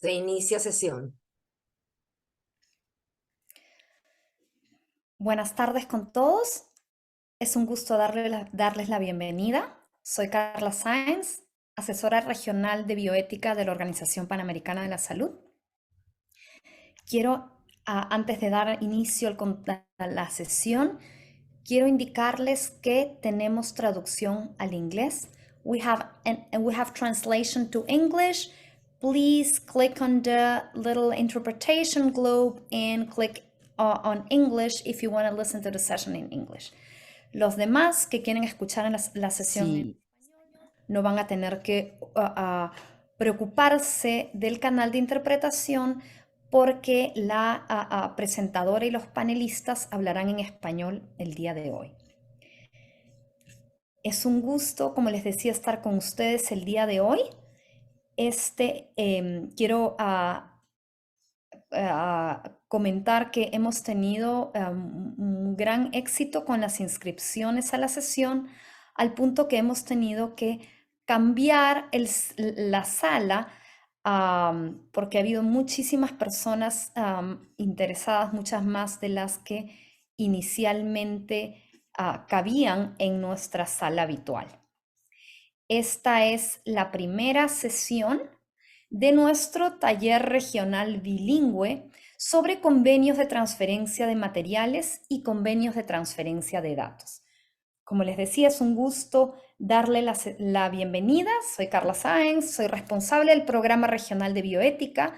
Se inicia sesión. Buenas tardes con todos. Es un gusto darles la bienvenida. Soy Carla Sáenz, asesora regional de bioética de la Organización Panamericana de la Salud. Quiero, antes de dar inicio a la sesión, quiero indicarles que tenemos traducción al inglés. We have translation to English. Please click on the little interpretation globe and click on English if you want to listen to the session in English. Los demás que quieren escuchar en la sesión en Sí, no van a tener que preocuparse del canal de interpretación porque la presentadora y los panelistas hablarán en español el día de hoy. Es un gusto, como les decía, estar con ustedes el día de hoy. Quiero comentar que hemos tenido un gran éxito con las inscripciones a la sesión, al punto que hemos tenido que cambiar la sala porque ha habido muchísimas personas interesadas, muchas más de las que inicialmente cabían en nuestra sala habitual. Esta es la primera sesión de nuestro taller regional bilingüe sobre convenios de transferencia de materiales y convenios de transferencia de datos. Como les decía, es un gusto darle la bienvenida. Soy Carla Sáenz, soy responsable del Programa Regional de Bioética,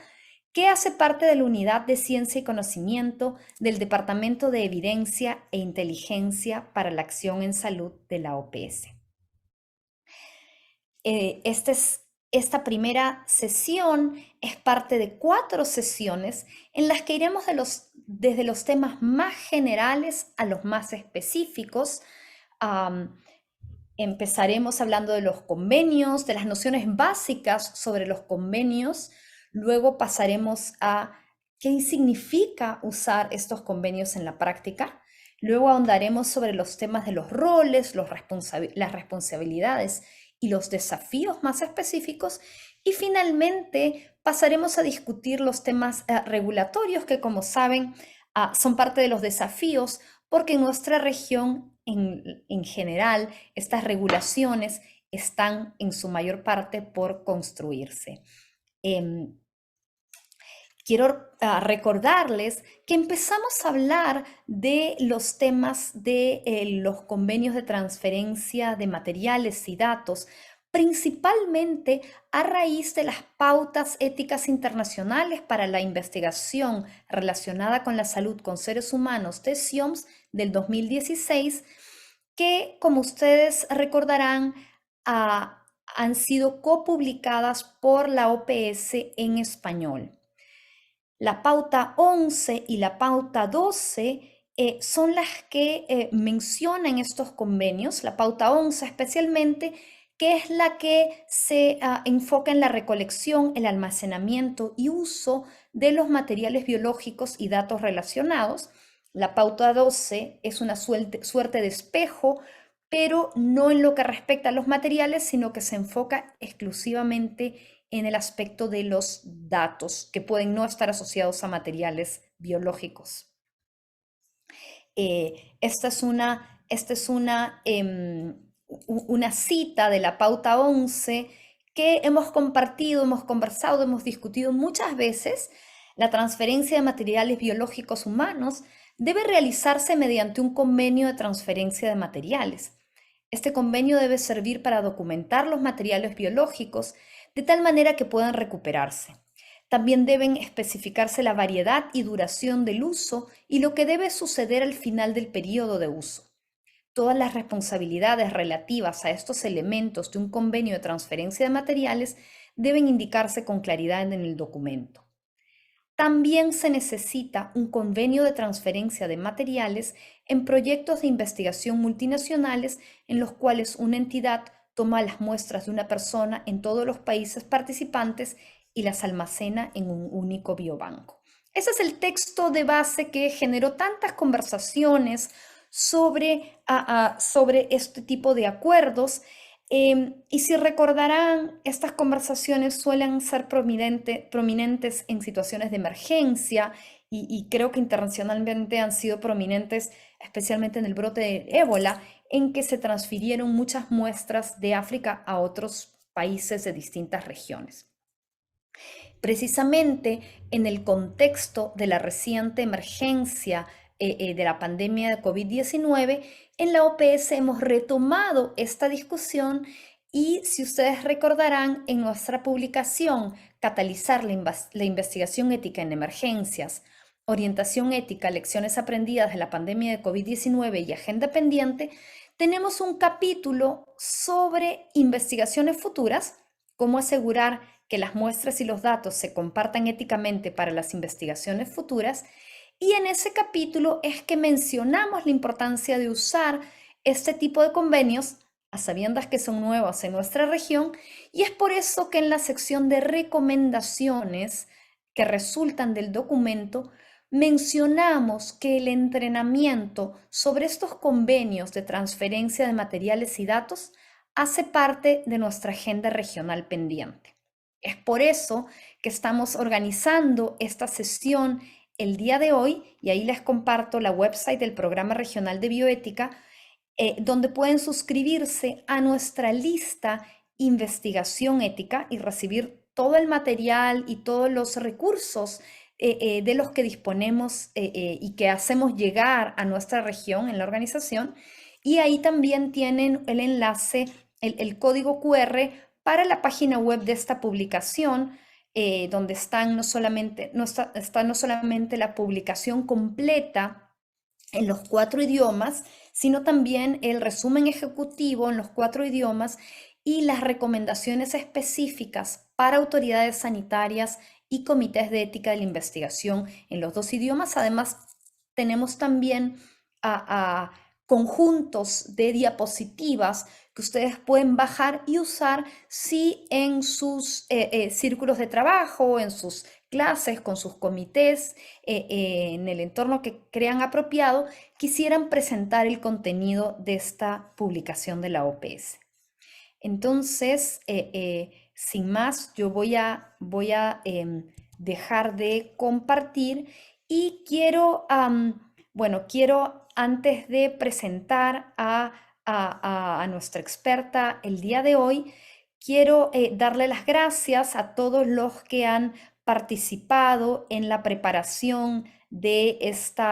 que hace parte de la Unidad de Ciencia y Conocimiento del Departamento de Evidencia e Inteligencia para la Acción en Salud de la OPS. Esta primera sesión es parte de 4 sesiones en las que iremos desde los temas más generales a los más específicos. Empezaremos hablando de los convenios, de las nociones básicas sobre los convenios. Luego pasaremos a qué significa usar estos convenios en la práctica. Luego ahondaremos sobre los temas de los roles, las responsabilidades y los desafíos más específicos. Y finalmente pasaremos a discutir los temas regulatorios que, como saben, son parte de los desafíos porque en nuestra región, en general, estas regulaciones están en su mayor parte por construirse. Quiero recordarles que empezamos a hablar de los temas de los convenios de transferencia de materiales y datos, principalmente a raíz de las pautas éticas internacionales para la investigación relacionada con la salud con seres humanos de SIOMS del 2016, que, como ustedes recordarán, han sido copublicadas por la OPS en español. La pauta 11 y la pauta 12 son las que mencionan estos convenios, la pauta 11 especialmente, que es la que se enfoca en la recolección, el almacenamiento y uso de los materiales biológicos y datos relacionados. La pauta 12 es una suerte de espejo, pero no en lo que respecta a los materiales, sino que se enfoca exclusivamente en el aspecto de los datos que pueden no estar asociados a materiales biológicos. Esta es una cita de la pauta 11 que hemos compartido, hemos conversado, hemos discutido muchas veces. La transferencia de materiales biológicos humanos debe realizarse mediante un convenio de transferencia de materiales. Este convenio debe servir para documentar los materiales biológicos de tal manera que puedan recuperarse. También deben especificarse la variedad y duración del uso y lo que debe suceder al final del periodo de uso. Todas las responsabilidades relativas a estos elementos de un convenio de transferencia de materiales deben indicarse con claridad en el documento. También se necesita un convenio de transferencia de materiales en proyectos de investigación multinacionales en los cuales una entidad toma las muestras de una persona en todos los países participantes y las almacena en un único biobanco. Ese es el texto de base que generó tantas conversaciones sobre este tipo de acuerdos. Y si recordarán, estas conversaciones suelen ser prominentes en situaciones de emergencia y creo que internacionalmente han sido prominentes, especialmente en el brote de ébola, en que se transfirieron muchas muestras de África a otros países de distintas regiones. Precisamente en el contexto de la reciente emergencia de la pandemia de COVID-19, en la OPS hemos retomado esta discusión y si ustedes recordarán, en nuestra publicación Catalizar la investigación ética en emergencias, orientación ética, lecciones aprendidas de la pandemia de COVID-19 y agenda pendiente, tenemos un capítulo sobre investigaciones futuras, cómo asegurar que las muestras y los datos se compartan éticamente para las investigaciones futuras. Y en ese capítulo es que mencionamos la importancia de usar este tipo de convenios a sabiendas que son nuevos en nuestra región, y es por eso que en la sección de recomendaciones que resultan del documento mencionamos que el entrenamiento sobre estos convenios de transferencia de materiales y datos hace parte de nuestra agenda regional pendiente. Es por eso que estamos organizando esta sesión el día de hoy, y ahí les comparto la website del Programa Regional de Bioética, donde pueden suscribirse a nuestra lista Investigación Ética y recibir todo el material y todos los recursos de los que disponemos y que hacemos llegar a nuestra región en la organización. Y ahí también tienen el enlace, el código QR para la página web de esta publicación, donde están está no solamente la publicación completa en los 4 idiomas, sino también el resumen ejecutivo en los 4 idiomas y las recomendaciones específicas para autoridades sanitarias y comités de ética de la investigación en los 2 idiomas. Además, tenemos también a conjuntos de diapositivas que ustedes pueden bajar y usar si en sus círculos de trabajo, en sus clases, con sus comités, en el entorno que crean apropiado, quisieran presentar el contenido de esta publicación de la OPS. Entonces, sin más, yo voy a dejar de compartir y quiero, quiero antes de presentar a nuestra experta el día de hoy, quiero darle las gracias a todos los que han participado en la preparación de este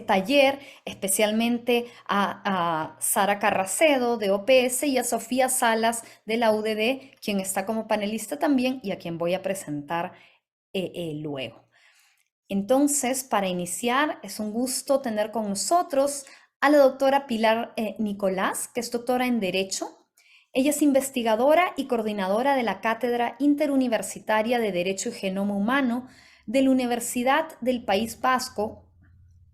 taller, especialmente a Sara Carracedo de OPS y a Sofía Salas de la UDD, quien está como panelista también y a quien voy a presentar luego. Entonces, para iniciar, es un gusto tener con nosotros a la doctora Pilar Nicolás, que es doctora en Derecho. Ella es investigadora y coordinadora de la Cátedra Interuniversitaria de Derecho y Genoma Humano de la Universidad del País Vasco,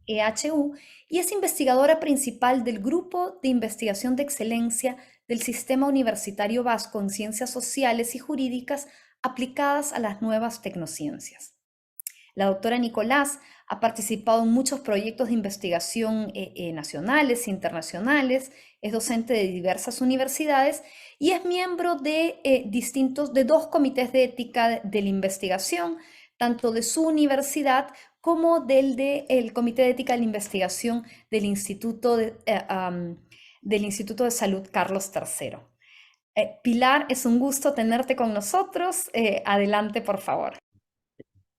EHU, y es investigadora principal del Grupo de Investigación de Excelencia del Sistema Universitario Vasco en Ciencias Sociales y Jurídicas aplicadas a las nuevas tecnociencias. La doctora Nicolás ha participado en muchos proyectos de investigación nacionales e internacionales, es docente de diversas universidades y es miembro de 2 comités de ética de la investigación, tanto de su universidad como del Comité de Ética de la Investigación del Instituto de Salud Carlos III. Pilar, es un gusto tenerte con nosotros. Adelante, por favor.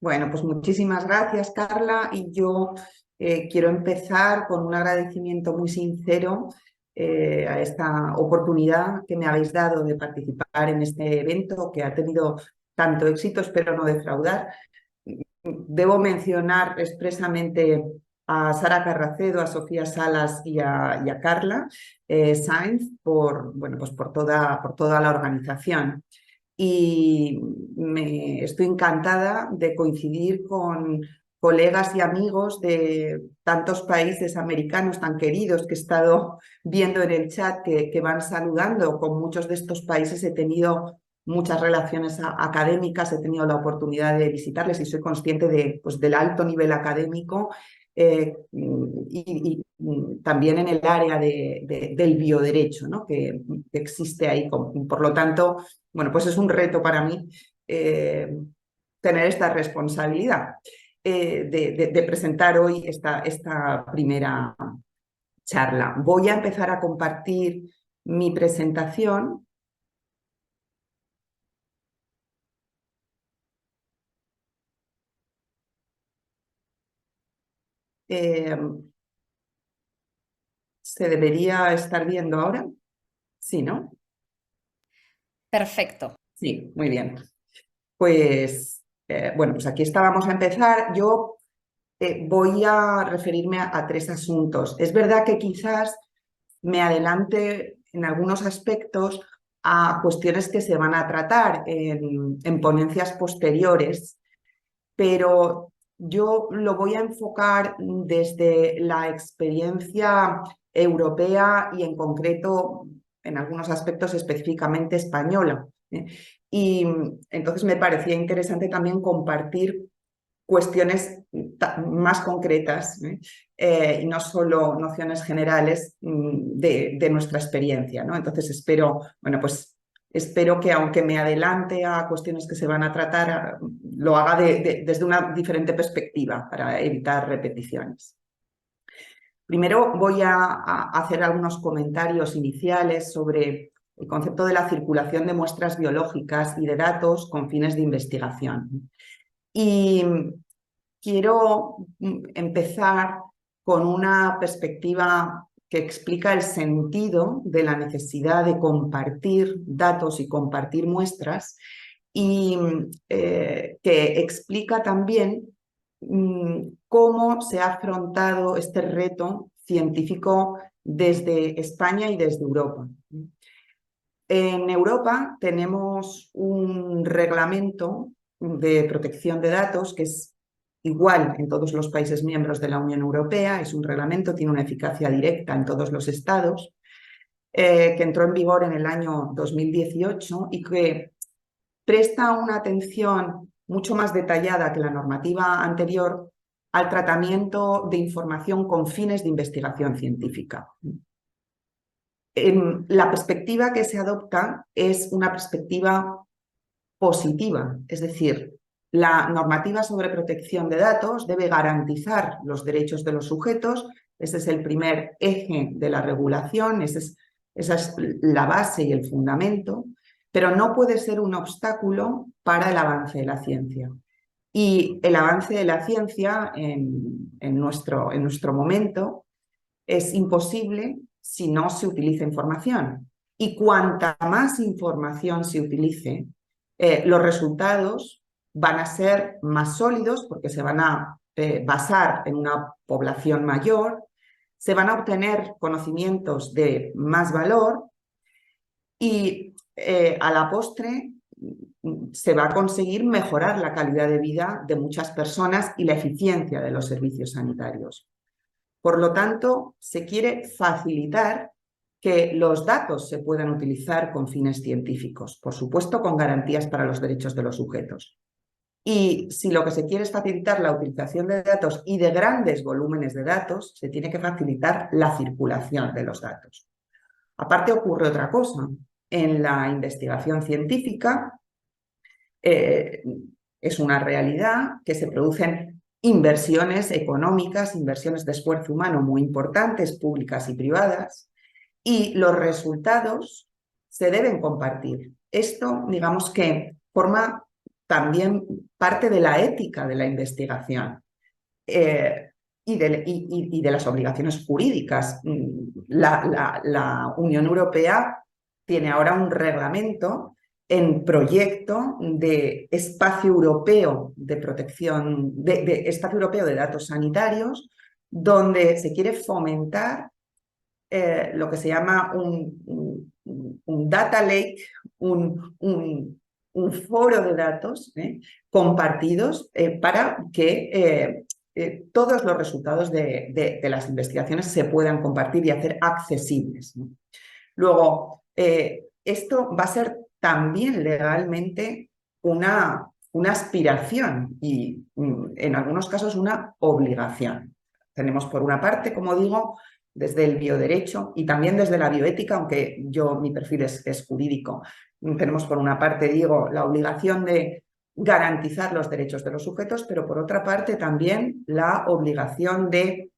Bueno, pues muchísimas gracias, Carla, y yo quiero empezar con un agradecimiento muy sincero a esta oportunidad que me habéis dado de participar en este evento que ha tenido tanto éxito, espero no defraudar. Debo mencionar expresamente a Sara Carracedo, a Sofía Salas y a Carla Sainz por toda la organización. Y estoy encantada de coincidir con colegas y amigos de tantos países americanos tan queridos que he estado viendo en el chat que van saludando. Con muchos de estos países he tenido muchas relaciones académicas, he tenido la oportunidad de visitarles y soy consciente del alto nivel académico y también en el área del bioderecho, ¿no? que existe ahí. Por lo tanto, bueno, pues es un reto para mí tener esta responsabilidad de presentar hoy esta primera charla. Voy a empezar a compartir mi presentación. ¿Se debería estar viendo ahora? Sí, ¿no? Perfecto. Sí, muy bien. Pues, bueno, pues aquí está, vamos a empezar. Yo voy a referirme a tres asuntos. Es verdad que quizás me adelante en algunos aspectos a cuestiones que se van a tratar en ponencias posteriores, pero yo lo voy a enfocar desde la experiencia europea y en concreto, en algunos aspectos específicamente española. Y entonces me parecía interesante también compartir cuestiones más concretas y no solo nociones generales de nuestra experiencia, ¿no? Entonces espero que aunque me adelante a cuestiones que se van a tratar, lo haga desde una diferente perspectiva para evitar repeticiones. Primero voy a hacer algunos comentarios iniciales sobre el concepto de la circulación de muestras biológicas y de datos con fines de investigación. Y quiero empezar con una perspectiva que explica el sentido de la necesidad de compartir datos y compartir muestras y que explica también cómo se ha afrontado este reto científico desde España y desde Europa. En Europa tenemos un reglamento de protección de datos que es igual en todos los países miembros de la Unión Europea, es un reglamento, tiene una eficacia directa en todos los estados, que entró en vigor en el año 2018 y que presta una atención mucho más detallada que la normativa anterior al tratamiento de información con fines de investigación científica. La perspectiva que se adopta es una perspectiva positiva, es decir, la normativa sobre protección de datos debe garantizar los derechos de los sujetos, ese es el primer eje de la regulación, esa es la base y el fundamento, pero no puede ser un obstáculo para el avance de la ciencia. Y el avance de la ciencia en nuestro momento es imposible si no se utiliza información. Y cuanta más información se utilice, los resultados van a ser más sólidos porque se van a basar en una población mayor, se van a obtener conocimientos de más valor y a la postre se va a conseguir mejorar la calidad de vida de muchas personas y la eficiencia de los servicios sanitarios. Por lo tanto, se quiere facilitar que los datos se puedan utilizar con fines científicos, por supuesto con garantías para los derechos de los sujetos. Y si lo que se quiere es facilitar la utilización de datos y de grandes volúmenes de datos, se tiene que facilitar la circulación de los datos. Aparte ocurre otra cosa. En la investigación científica es una realidad que se producen inversiones económicas, inversiones de esfuerzo humano muy importantes, públicas y privadas, y los resultados se deben compartir. Esto, digamos que forma también parte de la ética de la investigación y de las obligaciones jurídicas. La Unión Europea tiene ahora un reglamento en proyecto de espacio europeo de protección, de espacio europeo de datos sanitarios, donde se quiere fomentar lo que se llama un data lake, un foro de datos compartidos para que todos los resultados de las investigaciones se puedan compartir y hacer accesibles, ¿no? Luego, esto va a ser también legalmente una aspiración y en algunos casos una obligación. Tenemos por una parte, como digo, desde el bioderecho y también desde la bioética, aunque mi perfil es jurídico. Tenemos por una parte, digo, la obligación de garantizar los derechos de los sujetos, pero por otra parte también la obligación de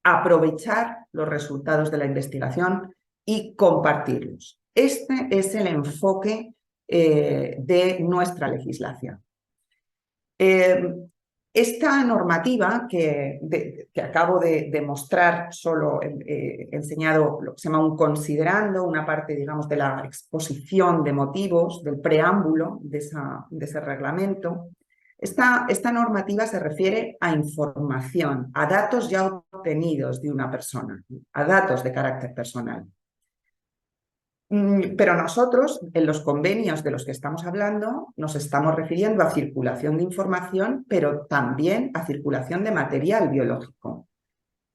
aprovechar los resultados de la investigación y compartirlos. Este es el enfoque de nuestra legislación. Esta normativa que acabo de mostrar, solo he enseñado lo que se llama un considerando, una parte, digamos, de la exposición de motivos, del preámbulo de ese reglamento. Esta normativa se refiere a información, a datos ya obtenidos de una persona, a datos de carácter personal. Pero nosotros, en los convenios de los que estamos hablando, nos estamos refiriendo a circulación de información, pero también a circulación de material biológico,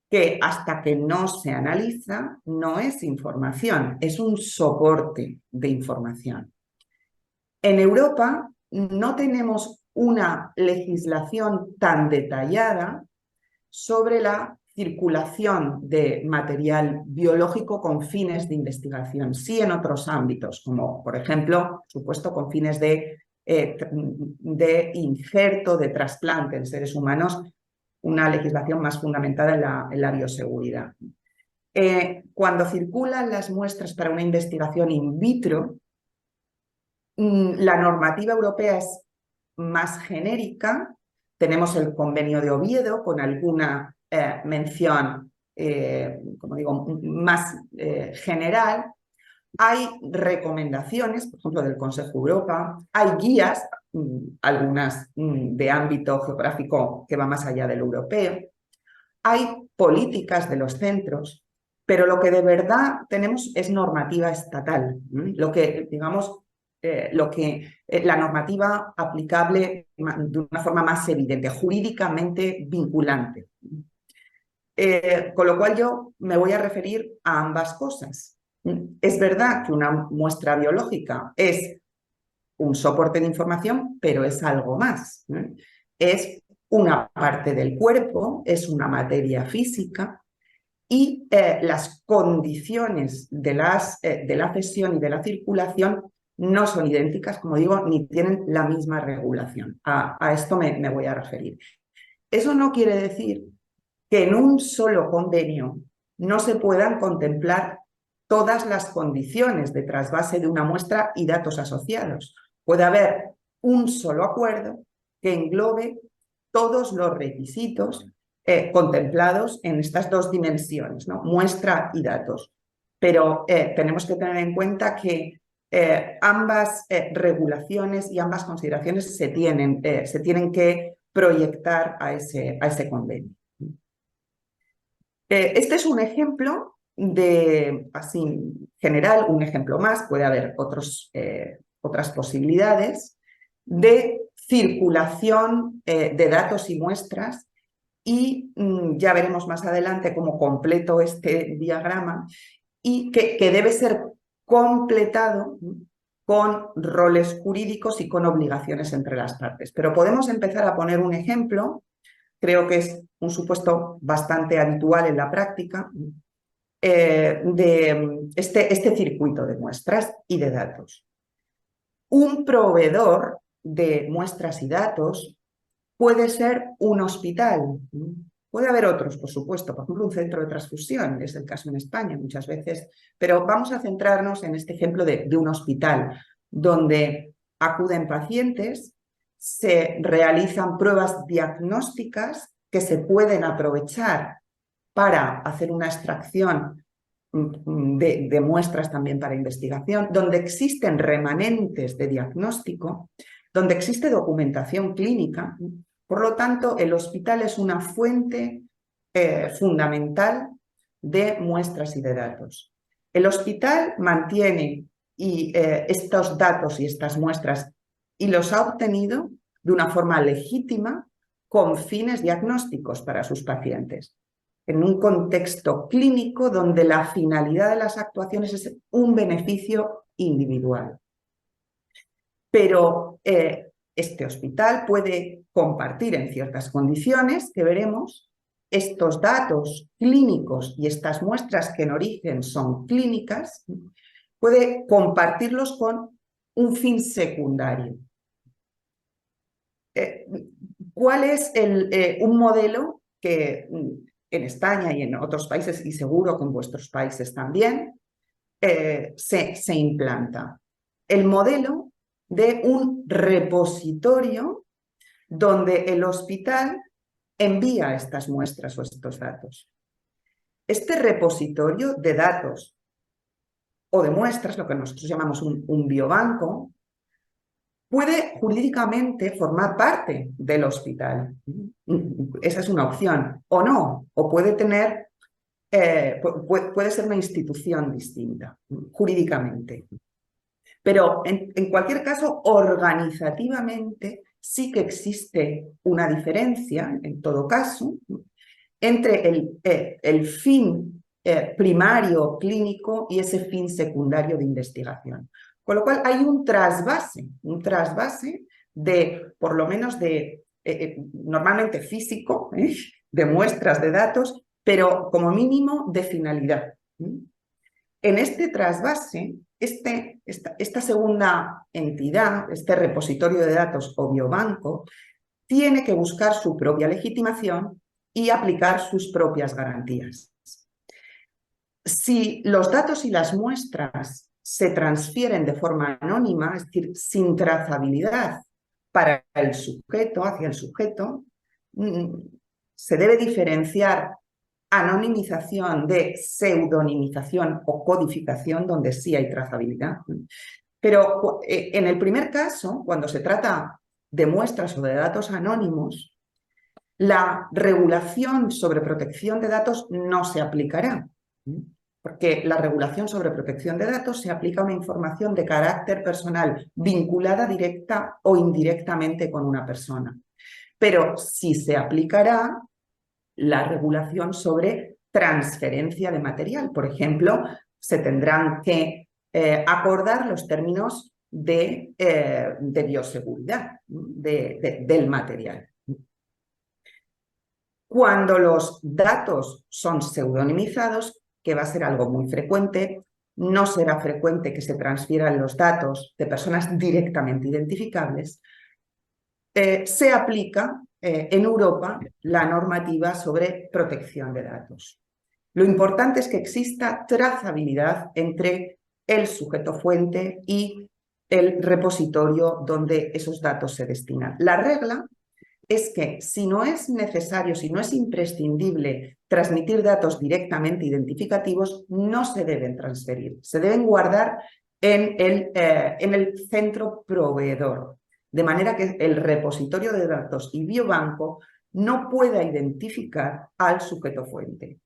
que hasta que no se analiza no es información, es un soporte de información. En Europa no tenemos una legislación tan detallada sobre la circulación de material biológico con fines de investigación, sí en otros ámbitos, como por ejemplo, supuesto, con fines de injerto, de trasplante en seres humanos, una legislación más fundamentada en la bioseguridad. Cuando circulan las muestras para una investigación in vitro, la normativa europea es más genérica. Tenemos el Convenio de Oviedo con alguna mención, como digo, más general. Hay recomendaciones, por ejemplo, del Consejo de Europa. Hay guías, algunas de ámbito geográfico que va más allá del europeo. Hay políticas de los centros, pero lo que de verdad tenemos es normativa estatal. Lo que, digamos, la normativa aplicable de una forma más evidente, jurídicamente vinculante. Con lo cual yo me voy a referir a ambas cosas. Es verdad que una muestra biológica es un soporte de información, pero es algo más. Es una parte del cuerpo, es una materia física, y las condiciones de la cesión y de la circulación no son idénticas, como digo, ni tienen la misma regulación. A esto me voy a referir. Eso no quiere decir que en un solo convenio no se puedan contemplar todas las condiciones de trasvase de una muestra y datos asociados. Puede haber un solo acuerdo que englobe todos los requisitos contemplados en estas dos dimensiones, ¿no? Muestra y datos. Pero tenemos que tener en cuenta que ambas regulaciones y ambas consideraciones se tienen que proyectar a ese convenio. Este es un ejemplo así general, un ejemplo más, puede haber otras posibilidades de circulación de datos y muestras, y ya veremos más adelante cómo completo este diagrama, y que debe ser completado con roles jurídicos y con obligaciones entre las partes. Pero podemos empezar a poner un ejemplo. Creo que es un supuesto bastante habitual en la práctica, de este circuito de muestras y de datos. Un proveedor de muestras y datos puede ser un hospital. Puede haber otros, por supuesto, por ejemplo, un centro de transfusión, es el caso en España muchas veces, pero vamos a centrarnos en este ejemplo de un hospital, donde acuden pacientes, se realizan pruebas diagnósticas que se pueden aprovechar para hacer una extracción de muestras también para investigación, donde existen remanentes de diagnóstico, donde existe documentación clínica. Por lo tanto, el hospital es una fuente fundamental de muestras y de datos. El hospital mantiene estos datos y estas muestras y los ha obtenido de una forma legítima con fines diagnósticos para sus pacientes, en un contexto clínico donde la finalidad de las actuaciones es un beneficio individual. Pero este hospital puede compartir en ciertas condiciones, que veremos, estos datos clínicos y estas muestras que en origen son clínicas, puede compartirlos con un fin secundario. ¿Cuál es un modelo que en España y en otros países, y seguro que en vuestros países también, se implanta? El modelo de un repositorio donde el hospital envía estas muestras o estos datos. Este repositorio de datos o de muestras, lo que nosotros llamamos un biobanco, puede jurídicamente formar parte del hospital. Esa es una opción. O no, o puede tener, puede ser una institución distinta, jurídicamente. Pero en cualquier caso, organizativamente, sí que existe una diferencia, en todo caso, entre el fin primario clínico y ese fin secundario de investigación. Con lo cual hay un trasvase de, por lo menos normalmente físico, de muestras de datos, pero como mínimo de finalidad. En este trasvase, esta segunda entidad, este repositorio de datos o biobanco, tiene que buscar su propia legitimación y aplicar sus propias garantías. Si los datos y las muestras se transfieren de forma anónima, es decir, sin trazabilidad para el sujeto, hacia el sujeto, se debe diferenciar anonimización de pseudonimización o codificación, donde sí hay trazabilidad. Pero en el primer caso, cuando se trata de muestras o de datos anónimos, la regulación sobre protección de datos no se aplicará, porque la regulación sobre protección de datos se aplica a una información de carácter personal vinculada directa o indirectamente con una persona. Pero sí se aplicará la regulación sobre transferencia de material. Por ejemplo, se tendrán que acordar los términos de bioseguridad del material. Cuando los datos son pseudonimizados, que va a ser algo muy frecuente, no será frecuente que se transfieran los datos de personas directamente identificables, se aplica en Europa la normativa sobre protección de datos. Lo importante es que exista trazabilidad entre el sujeto fuente y el repositorio donde esos datos se destinan. La regla es que si no es necesario, si no es imprescindible transmitir datos directamente identificativos, no se deben transferir, se deben guardar en el centro proveedor, de manera que el repositorio de datos y biobanco no pueda identificar al sujeto fuente.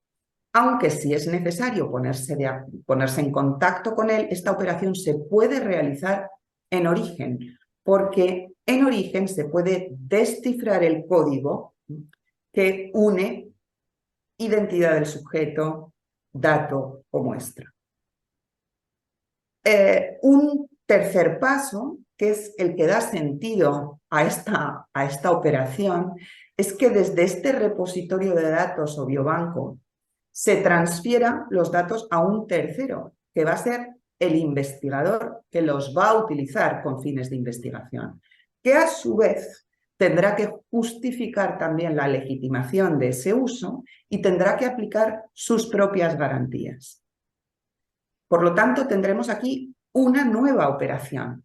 Aunque si es necesario ponerse en contacto con él, esta operación se puede realizar en origen, porque en origen se puede descifrar el código que une identidad del sujeto, dato o muestra. Un tercer paso, que es el que da sentido a esta operación, es que desde este repositorio de datos o biobanco se transfieran los datos a un tercero, que va a ser el investigador que los va a utilizar con fines de investigación, que a su vez tendrá que justificar también la legitimación de ese uso y tendrá que aplicar sus propias garantías. Por lo tanto, tendremos aquí una nueva operación.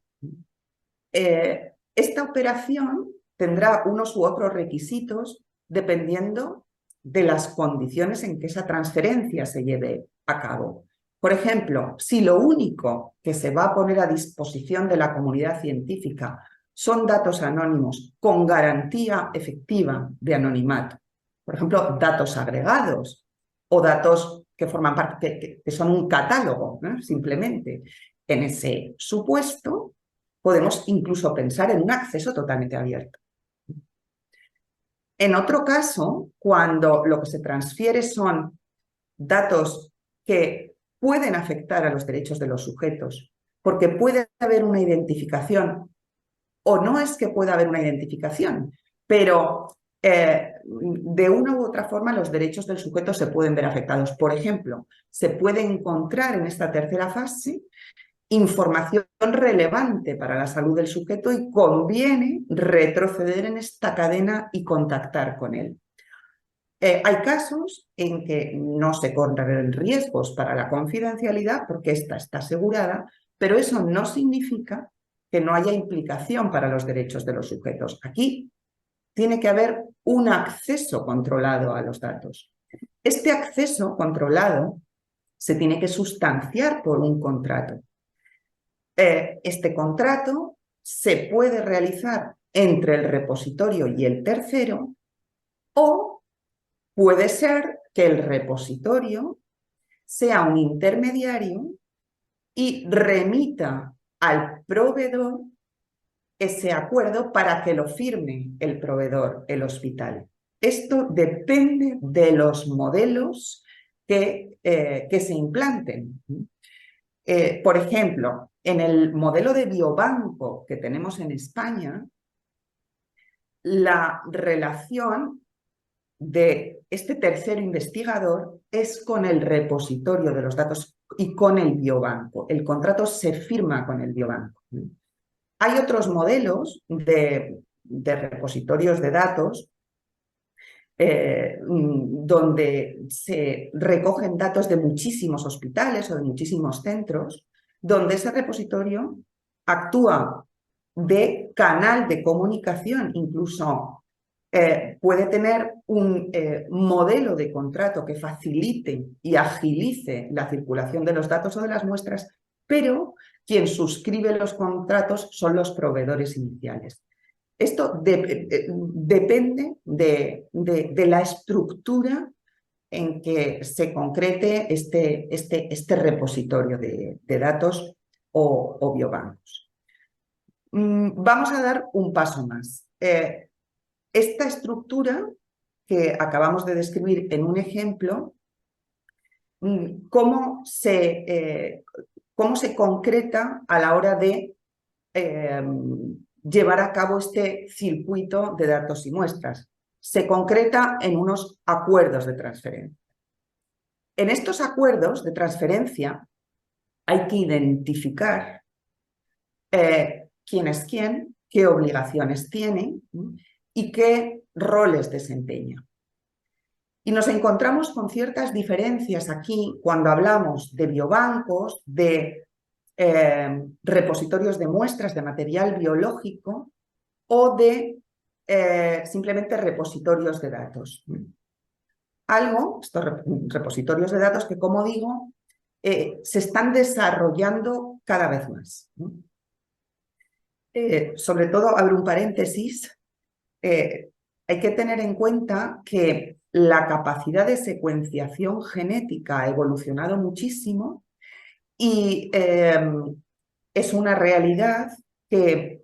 Esta operación tendrá unos u otros requisitos dependiendo de las condiciones en que esa transferencia se lleve a cabo. Por ejemplo, si lo único que se va a poner a disposición de la comunidad científica son datos anónimos con garantía efectiva de anonimato, por ejemplo, datos agregados o datos que forman parte, que son un catálogo, ¿no? Simplemente. En ese supuesto, podemos incluso pensar en un acceso totalmente abierto. En otro caso, cuando lo que se transfiere son datos que pueden afectar a los derechos de los sujetos, porque puede haber una identificación, o no es que pueda haber una identificación, pero de una u otra forma los derechos del sujeto se pueden ver afectados. Por ejemplo, se puede encontrar en esta tercera fase información relevante para la salud del sujeto y conviene retroceder en esta cadena y contactar con él. Hay casos en que no se corren riesgos para la confidencialidad porque esta está asegurada, pero eso no significa que no haya implicación para los derechos de los sujetos. Aquí tiene que haber un acceso controlado a los datos. Este acceso controlado se tiene que sustanciar por un contrato. Este contrato se puede realizar entre el repositorio y el tercero o puede ser que el repositorio sea un intermediario y remita al proveedor ese acuerdo para que lo firme el proveedor, el hospital. Esto depende de los modelos que se implanten. Por ejemplo, en el modelo de biobanco que tenemos en España, la relación de este tercero investigador es con el repositorio de los datos y con el biobanco. El contrato se firma con el biobanco. Hay otros modelos de repositorios de datos donde se recogen datos de muchísimos hospitales o de muchísimos centros, donde ese repositorio actúa de canal de comunicación, incluso puede tener un modelo de contrato que facilite y agilice la circulación de los datos o de las muestras, pero quien suscribe los contratos son los proveedores iniciales. Esto depende de la estructura en que se concrete este repositorio de datos o biobancos. Vamos a dar un paso más. Esta estructura que acabamos de describir en un ejemplo, ¿cómo se concreta a la hora de llevar a cabo este circuito de datos y muestras? Se concreta en unos acuerdos de transferencia. En estos acuerdos de transferencia hay que identificar quién es quién, qué obligaciones tiene y qué roles desempeña. Y nos encontramos con ciertas diferencias aquí cuando hablamos de biobancos, de repositorios de muestras de material biológico o de simplemente repositorios de datos. Estos repositorios de datos que, como digo, se están desarrollando cada vez más. Sobre todo, abro un paréntesis, hay que tener en cuenta que la capacidad de secuenciación genética ha evolucionado muchísimo y es una realidad que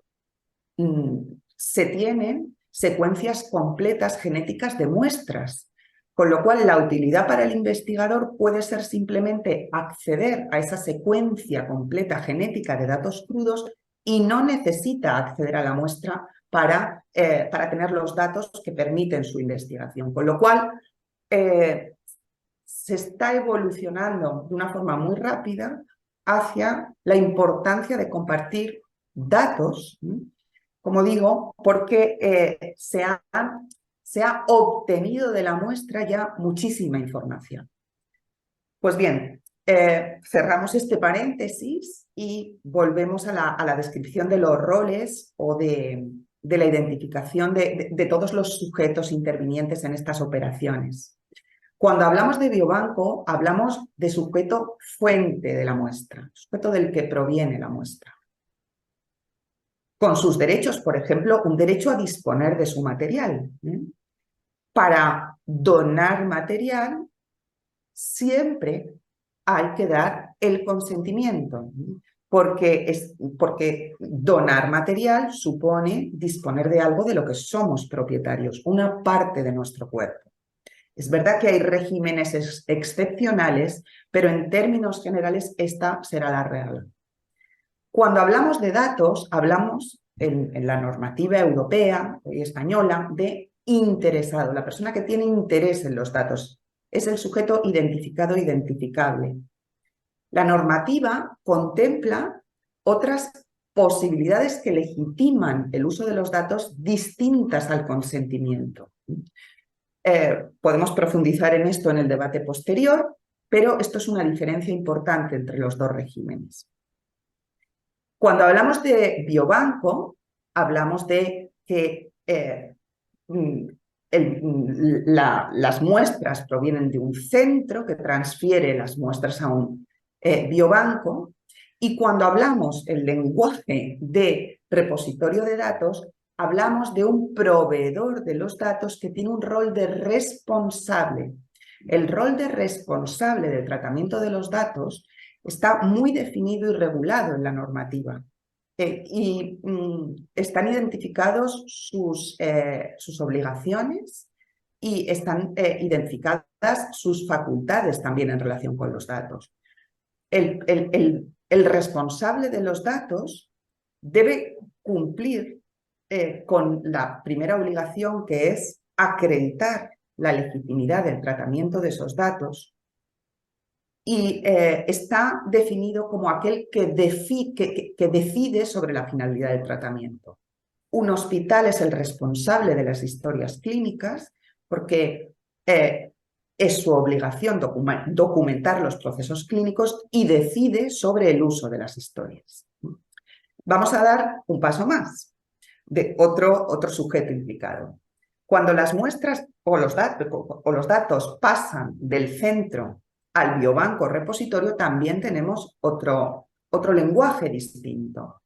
se tienen secuencias completas genéticas de muestras, con lo cual la utilidad para el investigador puede ser simplemente acceder a esa secuencia completa genética de datos crudos y no necesita acceder a la muestra para tener los datos que permiten su investigación. Con lo cual, se está evolucionando de una forma muy rápida hacia la importancia de compartir datos, como digo, porque se ha obtenido de la muestra ya muchísima información. Pues bien, cerramos este paréntesis y volvemos a la descripción de los roles o de la identificación de todos los sujetos intervinientes en estas operaciones. Cuando hablamos de biobanco, hablamos de sujeto fuente de la muestra, sujeto del que proviene la muestra. Con sus derechos, por ejemplo, un derecho a disponer de su material. Para donar material, siempre hay que dar el consentimiento, porque donar material supone disponer de algo de lo que somos propietarios, una parte de nuestro cuerpo. Es verdad que hay regímenes excepcionales, pero en términos generales esta será la regla. Cuando hablamos de datos, hablamos en la normativa europea y española de interesado, la persona que tiene interés en los datos. Es el sujeto identificado e identificable. La normativa contempla otras posibilidades que legitiman el uso de los datos distintas al consentimiento. Podemos profundizar en esto en el debate posterior, pero esto es una diferencia importante entre los dos regímenes. Cuando hablamos de biobanco, hablamos de que las muestras provienen de un centro que transfiere las muestras a un biobanco, y cuando hablamos el lenguaje de repositorio de datos, hablamos de un proveedor de los datos que tiene un rol de responsable. El rol de responsable del tratamiento de los datos está muy definido y regulado en la normativa. Están identificados sus obligaciones y están identificadas sus facultades también en relación con los datos. El responsable de los datos debe cumplir con la primera obligación, que es acreditar la legitimidad del tratamiento de esos datos, y está definido como aquel que decide sobre la finalidad del tratamiento. Un hospital es el responsable de las historias clínicas porque es su obligación documentar los procesos clínicos y decide sobre el uso de las historias. Vamos a dar un paso más de otro sujeto implicado. Cuando las muestras o los datos pasan del centro al biobanco repositorio, también tenemos otro lenguaje distinto.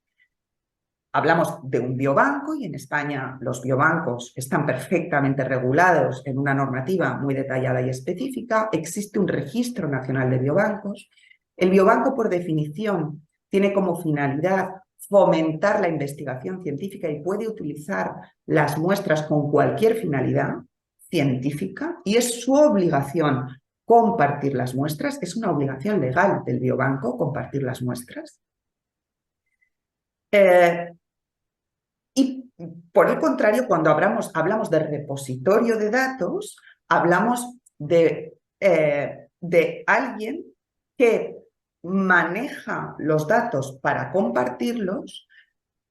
Hablamos de un biobanco, y en España los biobancos están perfectamente regulados en una normativa muy detallada y específica. Existe un registro nacional de biobancos. El biobanco, por definición, tiene como finalidad fomentar la investigación científica y puede utilizar las muestras con cualquier finalidad científica, y es su obligación compartir las muestras. Es una obligación legal del biobanco compartir las muestras. Y por el contrario, cuando hablamos de repositorio de datos, hablamos de alguien que maneja los datos para compartirlos,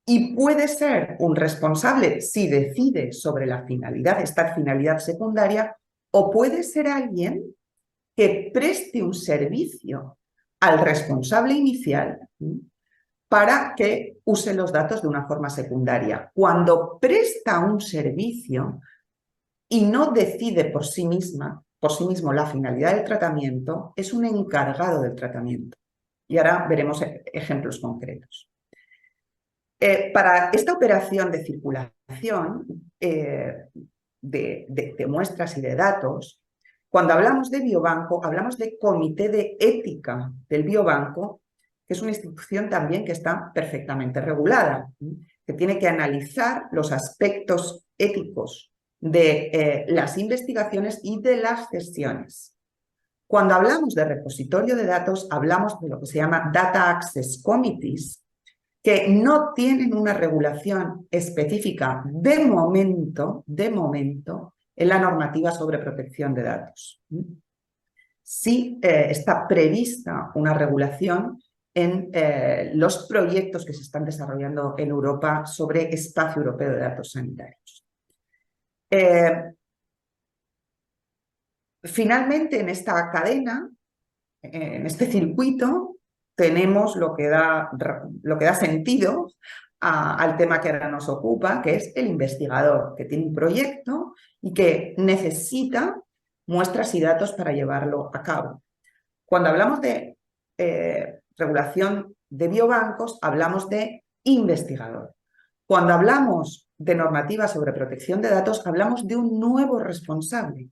y puede ser un responsable si decide sobre la finalidad, esta finalidad secundaria, o puede ser alguien que preste un servicio al responsable inicial para que use los datos de una forma secundaria. Cuando presta un servicio y no decide por sí mismo la finalidad del tratamiento, es un encargado del tratamiento. Y ahora veremos ejemplos concretos. Para esta operación de circulación de muestras y de datos, cuando hablamos de biobanco, hablamos de comité de ética del biobanco, que es una institución también que está perfectamente regulada, que tiene que analizar los aspectos éticos de las investigaciones y de las gestiones. Cuando hablamos de repositorio de datos, hablamos de lo que se llama Data Access Committees, que no tienen una regulación específica de momento, en la normativa sobre protección de datos. Sí está prevista una regulación en los proyectos que se están desarrollando en Europa sobre espacio europeo de datos sanitarios. Finalmente, en esta cadena, en este circuito, tenemos lo que da sentido al tema que ahora nos ocupa, que es el investigador, que tiene un proyecto y que necesita muestras y datos para llevarlo a cabo. Cuando hablamos de regulación de biobancos, hablamos de investigador. Cuando hablamos de normativa sobre protección de datos, hablamos de un nuevo responsable.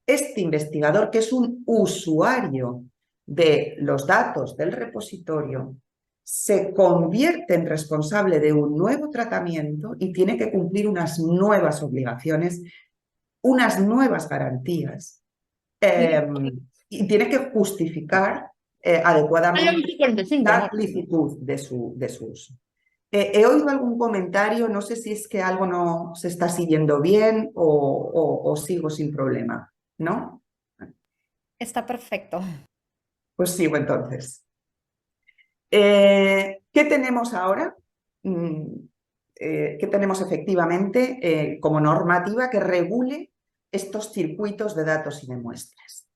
Este investigador, que es un usuario de los datos del repositorio, se convierte en responsable de un nuevo tratamiento y tiene que cumplir unas nuevas obligaciones, unas nuevas garantías, y tiene que justificar adecuadamente la licitud de su uso. He oído algún comentario, no sé si es que algo no se está siguiendo bien o sigo sin problema, ¿no? Está perfecto. Pues sigo entonces. ¿Qué tenemos ahora? Mm, ¿Qué tenemos efectivamente como normativa que regule estos circuitos de datos y de muestras?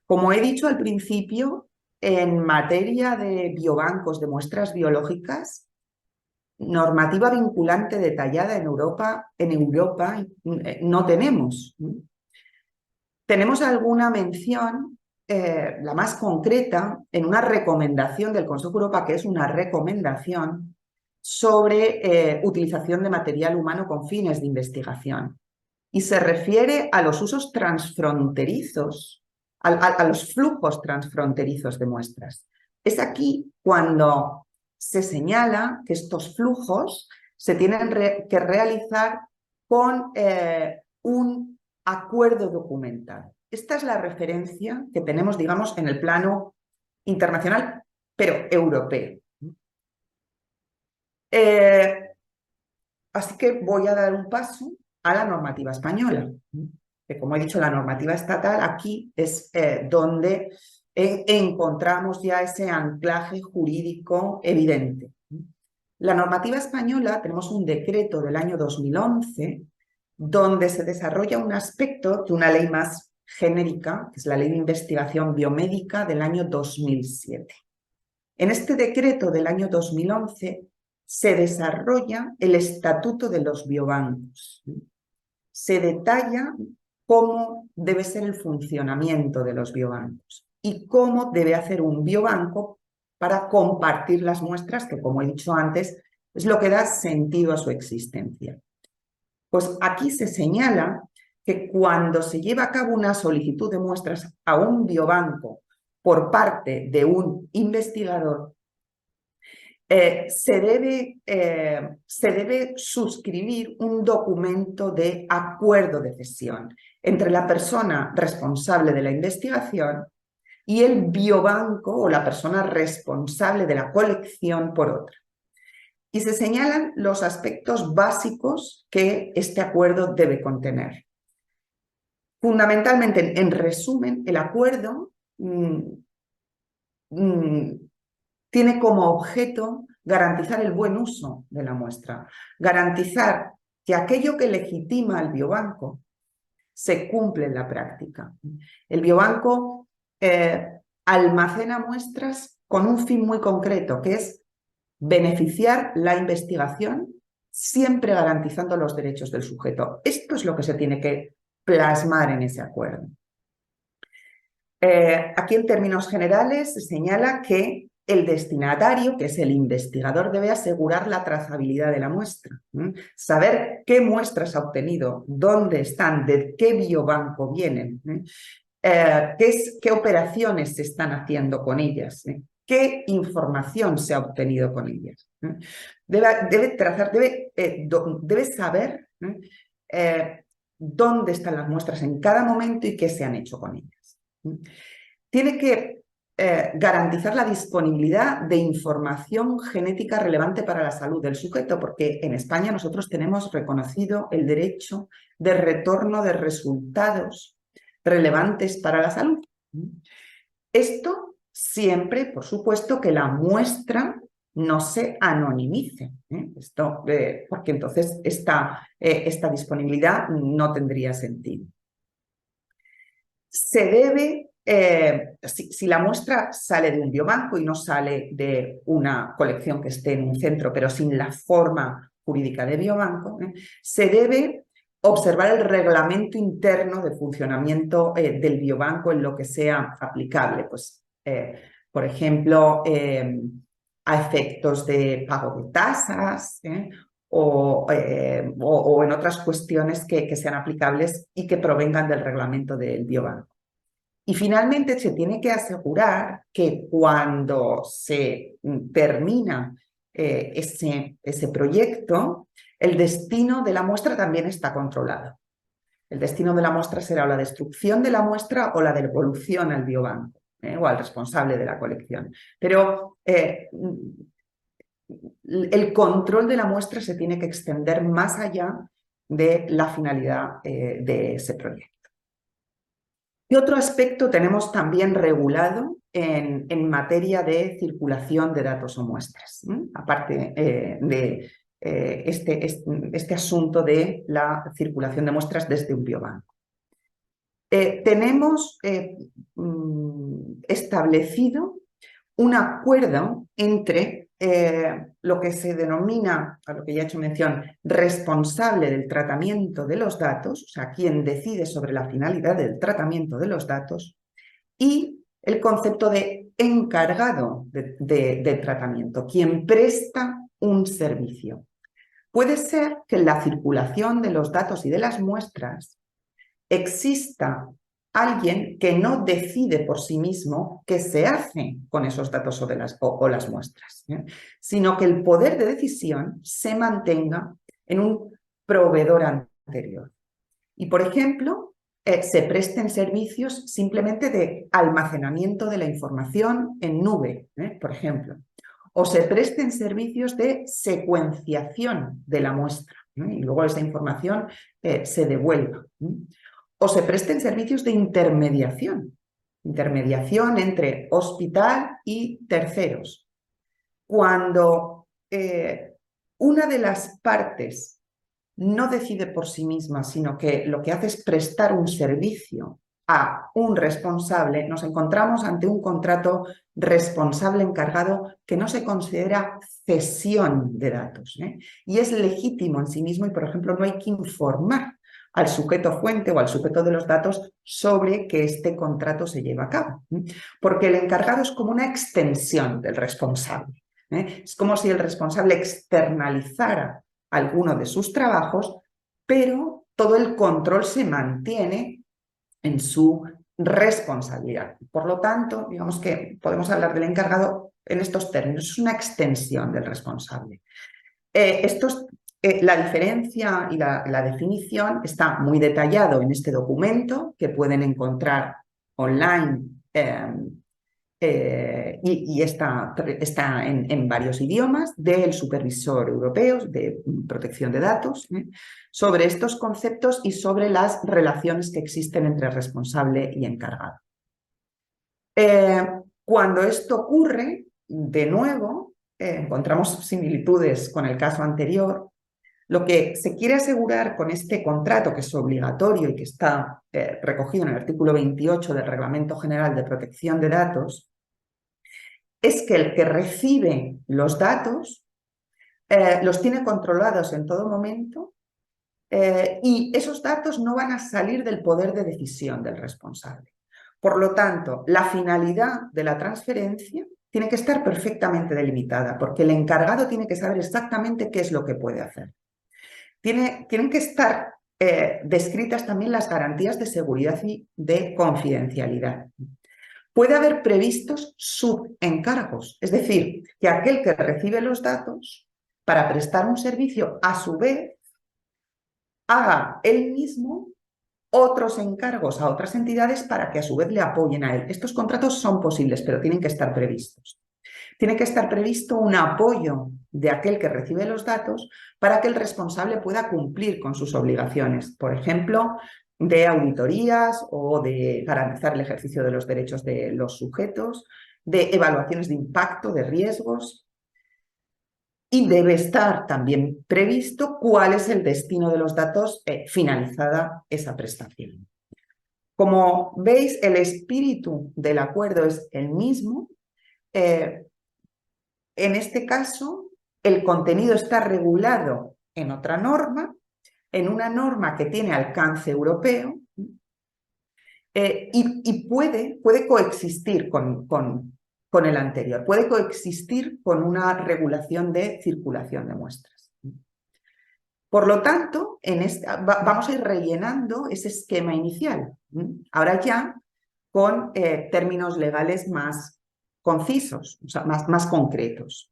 Como he dicho al principio, en materia de biobancos de muestras biológicas, normativa vinculante detallada en Europa no tenemos. Tenemos alguna mención, la más concreta, en una recomendación del Consejo de Europa, que es una recomendación sobre utilización de material humano con fines de investigación. Y se refiere a los usos transfronterizos, a los flujos transfronterizos de muestras. Es aquí cuando se señala que estos flujos se tienen que realizar con un acuerdo documental. Esta es la referencia que tenemos, digamos, en el plano internacional, pero europeo. Así que voy a dar un paso a la normativa española, que como he dicho, la normativa estatal aquí es donde encontramos ya ese anclaje jurídico evidente. La normativa española, tenemos un decreto del año 2011 donde se desarrolla un aspecto de una ley más genérica, que es la Ley de Investigación Biomédica del año 2007. En este decreto del año 2011 se desarrolla el Estatuto de los Biobancos. Se detalla cómo debe ser el funcionamiento de los biobancos y cómo debe hacer un biobanco para compartir las muestras, que como he dicho antes, es lo que da sentido a su existencia. Pues aquí se señala que cuando se lleva a cabo una solicitud de muestras a un biobanco por parte de un investigador, se debe suscribir un documento de acuerdo de cesión entre la persona responsable de la investigación y el biobanco o la persona responsable de la colección por otra. Y se señalan los aspectos básicos que este acuerdo debe contener. Fundamentalmente, en resumen, el acuerdo tiene como objeto garantizar el buen uso de la muestra, garantizar que aquello que legitima al biobanco se cumple en la práctica. El biobanco almacena muestras con un fin muy concreto, que es beneficiar la investigación, siempre garantizando los derechos del sujeto. Esto es lo que se tiene que plasmar en ese acuerdo. Aquí en términos generales se señala que el destinatario, que es el investigador, debe asegurar la trazabilidad de la muestra, saber qué muestras ha obtenido, dónde están, de qué biobanco vienen, qué operaciones se están haciendo con ellas, qué información se ha obtenido con ellas. Debe saber dónde están las muestras en cada momento y qué se han hecho con ellas. Tiene que garantizar la disponibilidad de información genética relevante para la salud del sujeto, porque en España nosotros tenemos reconocido el derecho de retorno de resultados relevantes para la salud. Esto siempre, por supuesto, que la muestra no se anonimice, porque entonces esta disponibilidad no tendría sentido. Se debe, si la muestra sale de un biobanco y no sale de una colección que esté en un centro, pero sin la forma jurídica de biobanco, se debe observar el reglamento interno de funcionamiento del biobanco en lo que sea aplicable. Pues, por ejemplo, a efectos de pago de tasas, o en otras cuestiones que sean aplicables y que provengan del reglamento del biobanco. Y finalmente se tiene que asegurar que cuando se termina ese proyecto, el destino de la muestra también está controlado. El destino de la muestra será o la destrucción de la muestra o la devolución al biobanco o al responsable de la colección. Pero el control de la muestra se tiene que extender más allá de la finalidad de ese proyecto. ¿Qué otro aspecto tenemos también regulado en materia de circulación de datos o muestras? Aparte de este asunto de la circulación de muestras desde un biobanco. Tenemos establecido un acuerdo entre lo que se denomina, a lo que ya he hecho mención, responsable del tratamiento de los datos, o sea, quien decide sobre la finalidad del tratamiento de los datos, y el concepto de encargado del tratamiento, quien presta un servicio. Puede ser que en la circulación de los datos y de las muestras exista alguien que no decide por sí mismo qué se hace con esos datos o las muestras, sino que el poder de decisión se mantenga en un proveedor anterior. Y, por ejemplo, se presten servicios simplemente de almacenamiento de la información en nube, por ejemplo, o se presten servicios de secuenciación de la muestra, y luego esa información se devuelva. O se presten servicios de intermediación entre hospital y terceros. Cuando una de las partes no decide por sí misma, sino que lo que hace es prestar un servicio a un responsable, nos encontramos ante un contrato responsable encargado que no se considera cesión de datos, y es legítimo en sí mismo y, por ejemplo, no hay que informar al sujeto fuente o al sujeto de los datos sobre que este contrato se lleva a cabo, porque el encargado es como una extensión del responsable. Es como si el responsable externalizara alguno de sus trabajos, pero todo el control se mantiene en su responsabilidad. Por lo tanto, digamos que podemos hablar del encargado en estos términos, es una extensión del responsable. La diferencia y la definición está muy detallado en este documento que pueden encontrar online y está en varios idiomas del Supervisor Europeo de Protección de Datos, sobre estos conceptos y sobre las relaciones que existen entre responsable y encargado. Cuando esto ocurre, de nuevo, encontramos similitudes con el caso anterior. Lo que se quiere asegurar con este contrato, que es obligatorio y que está recogido en el artículo 28 del Reglamento General de Protección de Datos, es que el que recibe los datos los tiene controlados en todo momento y esos datos no van a salir del poder de decisión del responsable. Por lo tanto, la finalidad de la transferencia tiene que estar perfectamente delimitada, porque el encargado tiene que saber exactamente qué es lo que puede hacer. Tienen que estar descritas también las garantías de seguridad y de confidencialidad. Puede haber previstos subencargos, es decir, que aquel que recibe los datos para prestar un servicio, a su vez, haga él mismo otros encargos a otras entidades para que a su vez le apoyen a él. Estos contratos son posibles, pero tienen que estar previstos. Tiene que estar previsto un apoyo de aquel que recibe los datos para que el responsable pueda cumplir con sus obligaciones, por ejemplo, de auditorías o de garantizar el ejercicio de los derechos de los sujetos, de evaluaciones de impacto, de riesgos. Y debe estar también previsto cuál es el destino de los datos finalizada esa prestación. Como veis, el espíritu del acuerdo es el mismo. En este caso, el contenido está regulado en otra norma, en una norma que tiene alcance europeo y puede coexistir con el anterior, puede coexistir con una regulación de circulación de muestras. Por lo tanto, vamos a ir rellenando ese esquema inicial, ahora ya con términos legales más concisos, o sea, más concretos.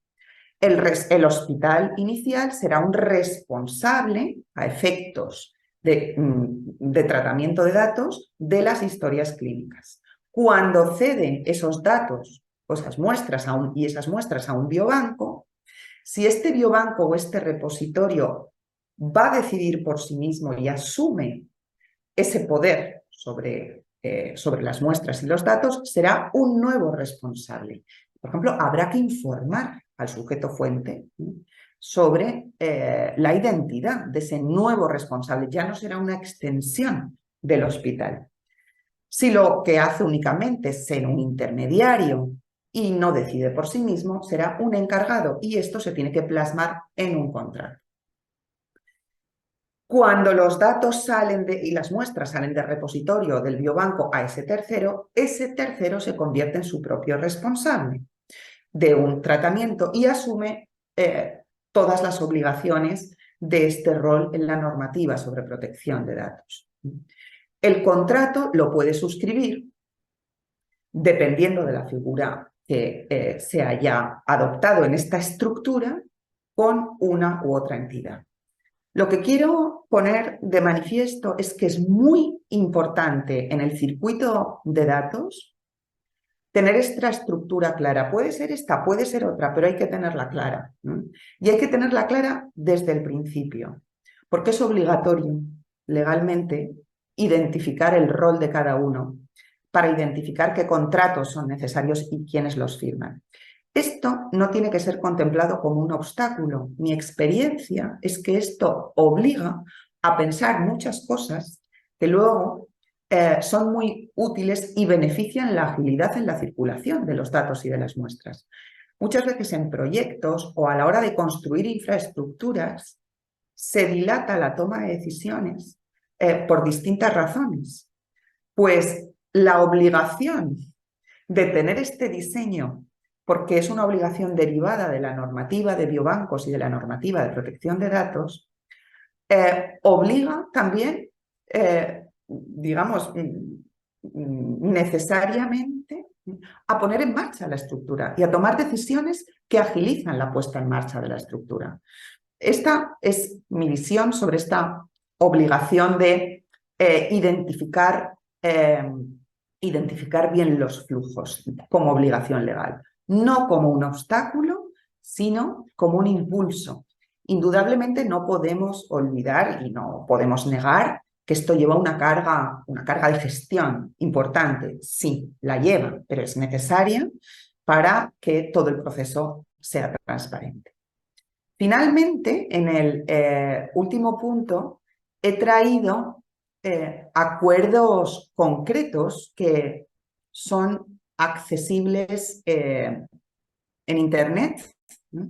El hospital inicial será un responsable a efectos de tratamiento de datos de las historias clínicas. Cuando ceden esos datos o esas muestras y esas muestras a un biobanco, Si este biobanco o este repositorio va a decidir por sí mismo y asume ese poder sobre las muestras y los datos, será un nuevo responsable. Por ejemplo, habrá que informar al sujeto fuente sobre la identidad de ese nuevo responsable. Ya no será una extensión del hospital. Si lo que hace únicamente es ser un intermediario y no decide por sí mismo, será un encargado y esto se tiene que plasmar en un contrato. Cuando los datos salen y las muestras salen del repositorio del biobanco a ese tercero se convierte en su propio responsable de un tratamiento y asume todas las obligaciones de este rol en la normativa sobre protección de datos. El contrato lo puede suscribir dependiendo de la figura que se haya adoptado en esta estructura con una u otra entidad. Lo que quiero poner de manifiesto es que es muy importante en el circuito de datos tener esta estructura clara. Puede ser esta, puede ser otra, pero hay que tenerla clara, ¿no? Y hay que tenerla clara desde el principio, porque es obligatorio legalmente identificar el rol de cada uno para identificar qué contratos son necesarios y quiénes los firman. Esto no tiene que ser contemplado como un obstáculo. Mi experiencia es que esto obliga a pensar muchas cosas que luego son muy útiles y benefician la agilidad en la circulación de los datos y de las muestras. Muchas veces en proyectos o a la hora de construir infraestructuras se dilata la toma de decisiones por distintas razones. Pues la obligación de tener este diseño, porque es una obligación derivada de la normativa de biobancos y de la normativa de protección de datos, obliga también, digamos, necesariamente a poner en marcha la estructura y a tomar decisiones que agilizan la puesta en marcha de la estructura. Esta es mi visión sobre esta obligación de identificar bien los flujos como obligación legal, no como un obstáculo, sino como un impulso. Indudablemente no podemos olvidar y no podemos negar que esto lleva una carga de gestión importante. Sí, la lleva, pero es necesaria para que todo el proceso sea transparente. Finalmente, en el último punto, he traído acuerdos concretos que son accesibles en Internet, ¿no?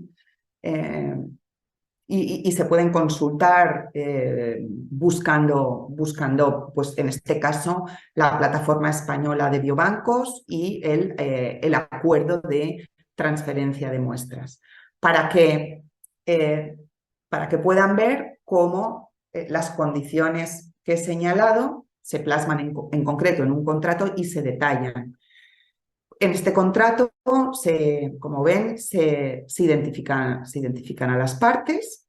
Y se pueden consultar buscando, pues en este caso, la plataforma española de biobancos y el acuerdo de transferencia de muestras, para que puedan ver cómo las condiciones que he señalado se plasman en concreto en un contrato y se detallan. En este contrato, como ven, se identifican a las partes,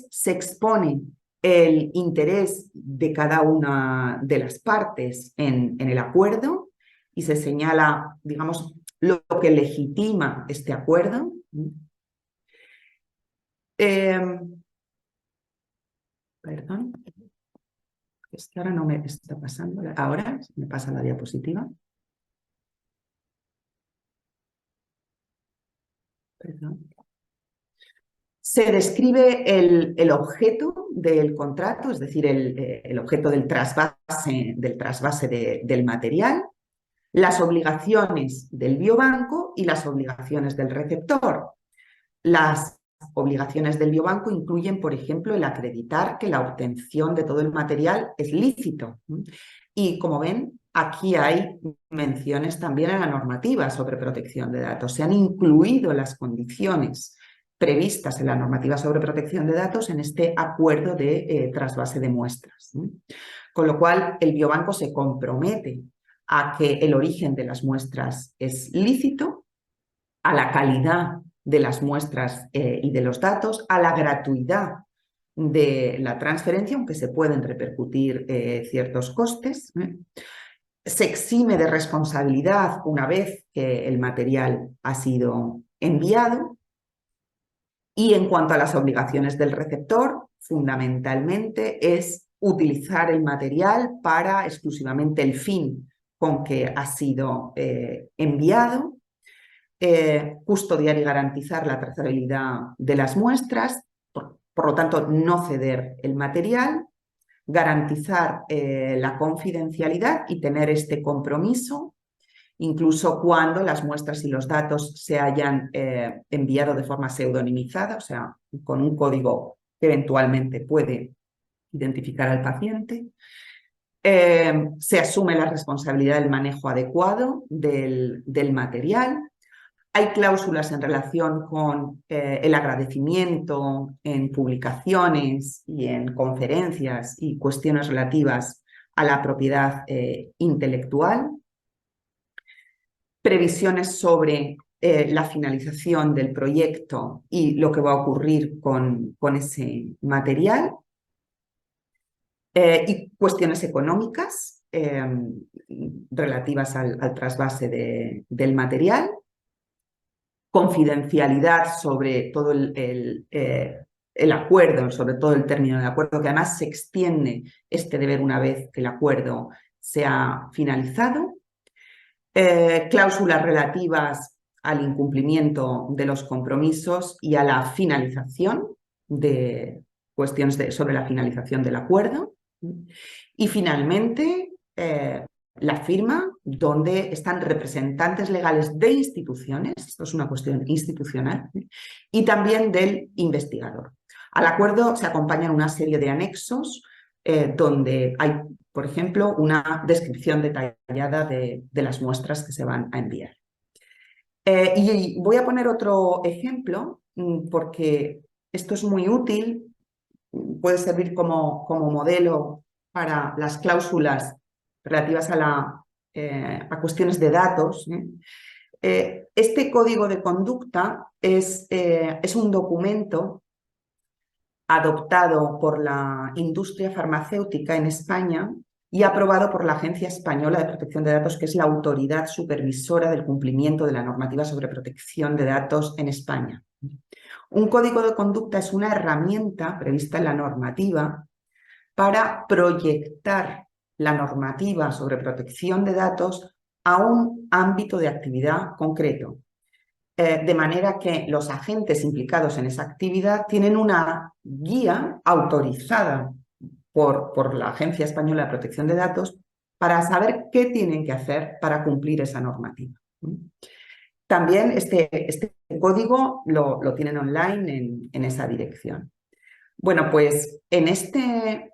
se expone el interés de cada una de las partes en el acuerdo y se señala, digamos, lo que legitima este acuerdo. Perdón. Es que ahora no me está pasando. Ahora me pasa la diapositiva. Perdón. Se describe el objeto del contrato, es decir, el objeto del trasvase del material, las obligaciones del biobanco y las obligaciones del receptor. Las obligaciones del biobanco incluyen, por ejemplo, el acreditar que la obtención de todo el material es lícito. Y como ven, aquí hay menciones también a la normativa sobre protección de datos. Se han incluido las condiciones previstas en la normativa sobre protección de datos en este acuerdo de trasvase de muestras. Con lo cual, el biobanco se compromete a que el origen de las muestras es lícito, a la calidad de las muestras y de los datos, a la gratuidad de la transferencia, aunque se pueden repercutir ciertos costes, se exime de responsabilidad una vez que el material ha sido enviado. Y en cuanto a las obligaciones del receptor, fundamentalmente es utilizar el material para exclusivamente el fin con que ha sido enviado, custodiar y garantizar la trazabilidad de las muestras, por lo tanto no ceder el material, garantizar la confidencialidad y tener este compromiso incluso cuando las muestras y los datos se hayan enviado de forma pseudonimizada, o sea, con un código que eventualmente puede identificar al paciente. Se asume la responsabilidad del manejo adecuado del material. Hay cláusulas en relación con el agradecimiento en publicaciones y en conferencias y cuestiones relativas a la propiedad intelectual. Previsiones sobre la finalización del proyecto y lo que va a ocurrir con ese material. Y cuestiones económicas relativas al trasvase del material. Confidencialidad sobre todo el acuerdo, sobre todo el término del acuerdo, que además se extiende este deber una vez que el acuerdo se ha finalizado. Cláusulas relativas al incumplimiento de los compromisos y a la finalización de cuestiones sobre la finalización del acuerdo. Y finalmente, la firma, donde están representantes legales de instituciones, esto es una cuestión institucional, y también del investigador. Al acuerdo se acompañan una serie de anexos donde hay, por ejemplo, una descripción detallada de las muestras que se van a enviar. Y voy a poner otro ejemplo porque esto es muy útil, puede servir como modelo para las cláusulas relativas a cuestiones de datos. Este código de conducta es un documento adoptado por la industria farmacéutica en España y aprobado por la Agencia Española de Protección de Datos, que es la autoridad supervisora del cumplimiento de la normativa sobre protección de datos en España. Un código de conducta es una herramienta prevista en la normativa para proyectar la normativa sobre protección de datos a un ámbito de actividad concreto. De manera que los agentes implicados en esa actividad tienen una guía autorizada por la Agencia Española de Protección de Datos para saber qué tienen que hacer para cumplir esa normativa. También este código lo tienen online en esa dirección. Bueno, pues en este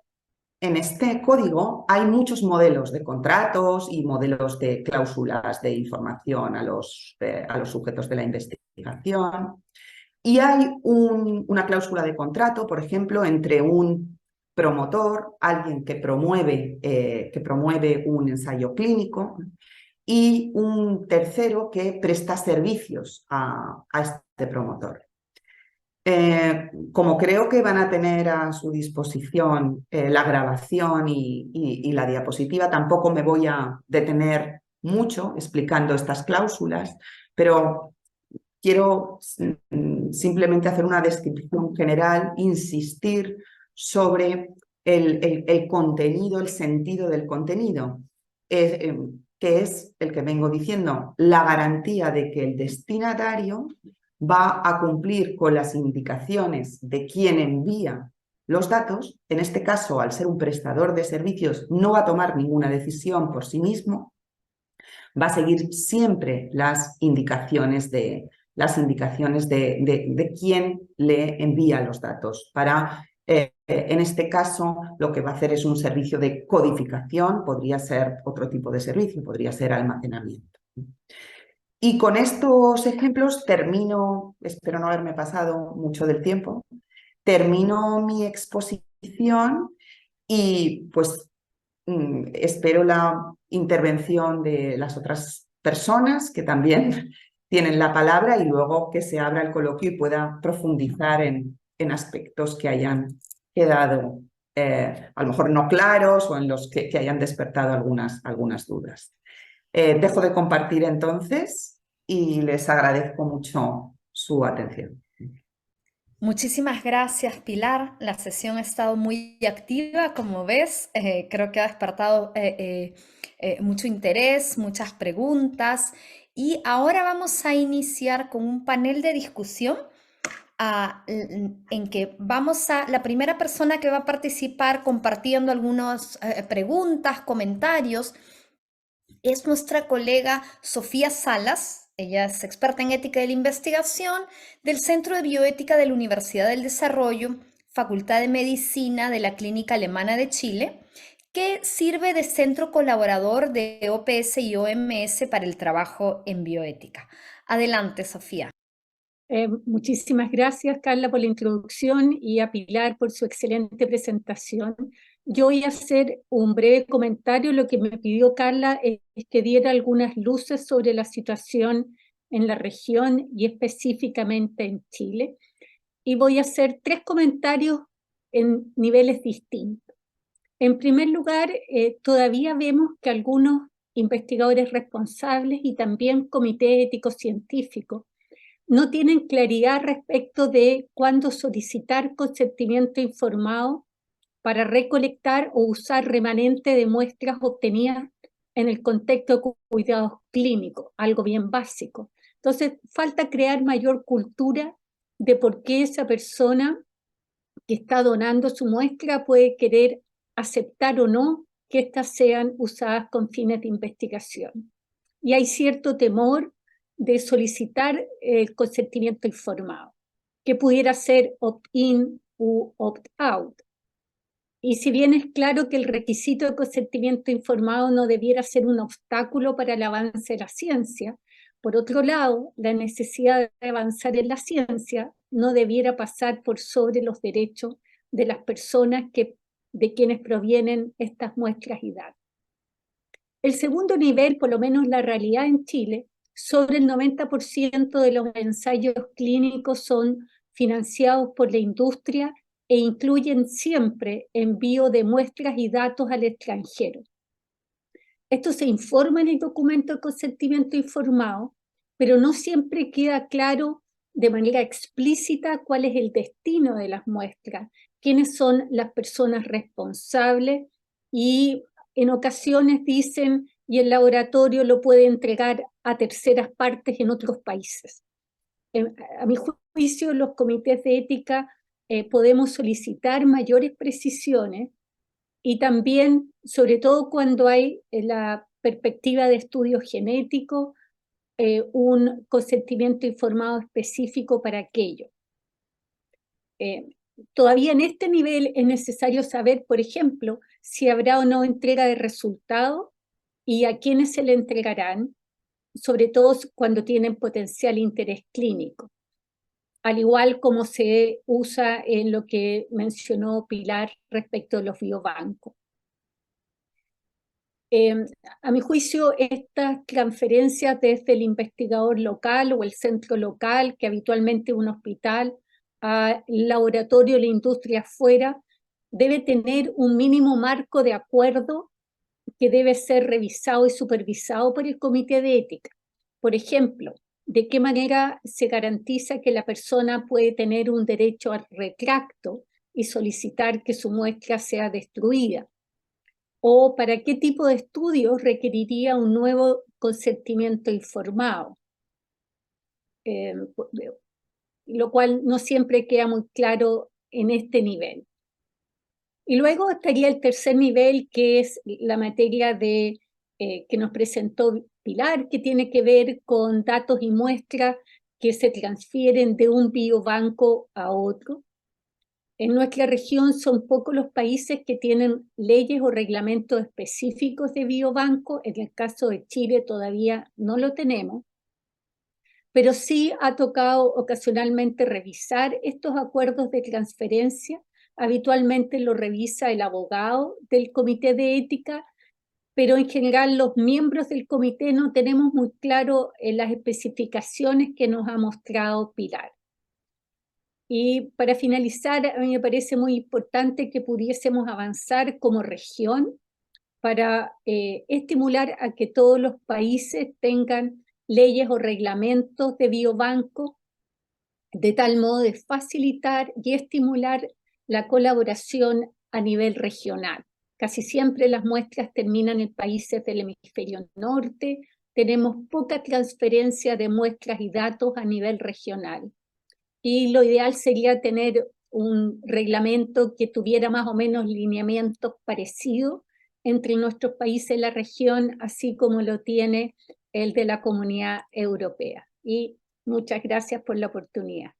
código hay muchos modelos de contratos y modelos de cláusulas de información a los sujetos de la investigación. Y hay una cláusula de contrato, por ejemplo, entre un promotor, alguien que promueve un ensayo clínico, y un tercero que presta servicios a este promotor. Como creo que van a tener a su disposición la grabación y la diapositiva, tampoco me voy a detener mucho explicando estas cláusulas, pero quiero simplemente hacer una descripción general, insistir sobre el contenido, el sentido del contenido, que es el que vengo diciendo, la garantía de que el destinatario va a cumplir con las indicaciones de quien envía los datos. En este caso, al ser un prestador de servicios, no va a tomar ninguna decisión por sí mismo, va a seguir siempre las indicaciones de quién le envía los datos. En este caso, lo que va a hacer es un servicio de codificación, podría ser otro tipo de servicio, podría ser almacenamiento. Y con estos ejemplos termino, espero no haberme pasado mucho del tiempo, termino mi exposición y pues espero la intervención de las otras personas que también tienen la palabra y luego que se abra el coloquio y pueda profundizar en aspectos que hayan quedado a lo mejor no claros o en los que hayan despertado algunas dudas. Dejo de compartir entonces y les agradezco mucho su atención. Muchísimas gracias, Pilar. La sesión ha estado muy activa, como ves. Creo que ha despertado mucho interés, muchas preguntas. Y ahora vamos a iniciar con un panel de discusión en que la primera persona que va a participar compartiendo algunas preguntas, comentarios, es nuestra colega Sofía Salas. Ella es experta en ética de la investigación del Centro de Bioética de la Universidad del Desarrollo, Facultad de Medicina de la Clínica Alemana de Chile, que sirve de centro colaborador de OPS y OMS para el trabajo en bioética. Adelante, Sofía. Muchísimas gracias, Carla, por la introducción y a Pilar por su excelente presentación. Yo voy a hacer un breve comentario. Lo que me pidió Carla es que diera algunas luces sobre la situación en la región y específicamente en Chile. Y voy a hacer 3 comentarios en niveles distintos. En primer lugar, todavía vemos que algunos investigadores responsables y también comités éticos científicos no tienen claridad respecto de cuándo solicitar consentimiento informado para recolectar o usar remanente de muestras obtenidas en el contexto de cuidados clínicos, algo bien básico. Entonces, falta crear mayor cultura de por qué esa persona que está donando su muestra puede querer aceptar o no que éstas sean usadas con fines de investigación. Y hay cierto temor de solicitar el consentimiento informado, que pudiera ser opt-in u opt-out. Y si bien es claro que el requisito de consentimiento informado no debiera ser un obstáculo para el avance de la ciencia, por otro lado, la necesidad de avanzar en la ciencia no debiera pasar por sobre los derechos de las personas de quienes provienen estas muestras y datos. El segundo nivel, por lo menos la realidad en Chile, sobre el 90% de los ensayos clínicos son financiados por la industria e incluyen siempre envío de muestras y datos al extranjero. Esto se informa en el documento de consentimiento informado, pero no siempre queda claro de manera explícita cuál es el destino de las muestras, quiénes son las personas responsables y en ocasiones dicen y el laboratorio lo puede entregar a terceras partes en otros países. A mi juicio, los comités de ética podemos solicitar mayores precisiones y también, sobre todo cuando hay la perspectiva de estudios genéticos, un consentimiento informado específico para aquello. Todavía en este nivel es necesario saber, por ejemplo, si habrá o no entrega de resultados y a quiénes se le entregarán, sobre todo cuando tienen potencial interés clínico, al igual como se usa en lo que mencionó Pilar respecto de los biobancos. A mi juicio, estas transferencias desde el investigador local o el centro local, que habitualmente es un hospital, al laboratorio de la industria afuera, debe tener un mínimo marco de acuerdo que debe ser revisado y supervisado por el comité de ética. Por ejemplo, ¿de qué manera se garantiza que la persona puede tener un derecho al retracto y solicitar que su muestra sea destruida? ¿O para qué tipo de estudios requeriría un nuevo consentimiento informado? Lo cual no siempre queda muy claro en este nivel. Y luego estaría el tercer nivel, que es la materia que nos presentó Pilar, que tiene que ver con datos y muestras que se transfieren de un biobanco a otro. En nuestra región son pocos los países que tienen leyes o reglamentos específicos de biobanco. En el caso de Chile todavía no lo tenemos, pero sí ha tocado ocasionalmente revisar estos acuerdos de transferencia. Habitualmente lo revisa el abogado del comité de ética, pero en general los miembros del comité no tenemos muy claro las especificaciones que nos ha mostrado Pilar. Y para finalizar, a mí me parece muy importante que pudiésemos avanzar como región para estimular a que todos los países tengan leyes o reglamentos de biobanco, de tal modo de facilitar y estimular la colaboración a nivel regional. Casi siempre las muestras terminan en países del hemisferio norte, tenemos poca transferencia de muestras y datos a nivel regional. Y lo ideal sería tener un reglamento que tuviera más o menos lineamientos parecidos entre nuestros países de la región, así como lo tiene el de la Comunidad Europea. Y muchas gracias por la oportunidad.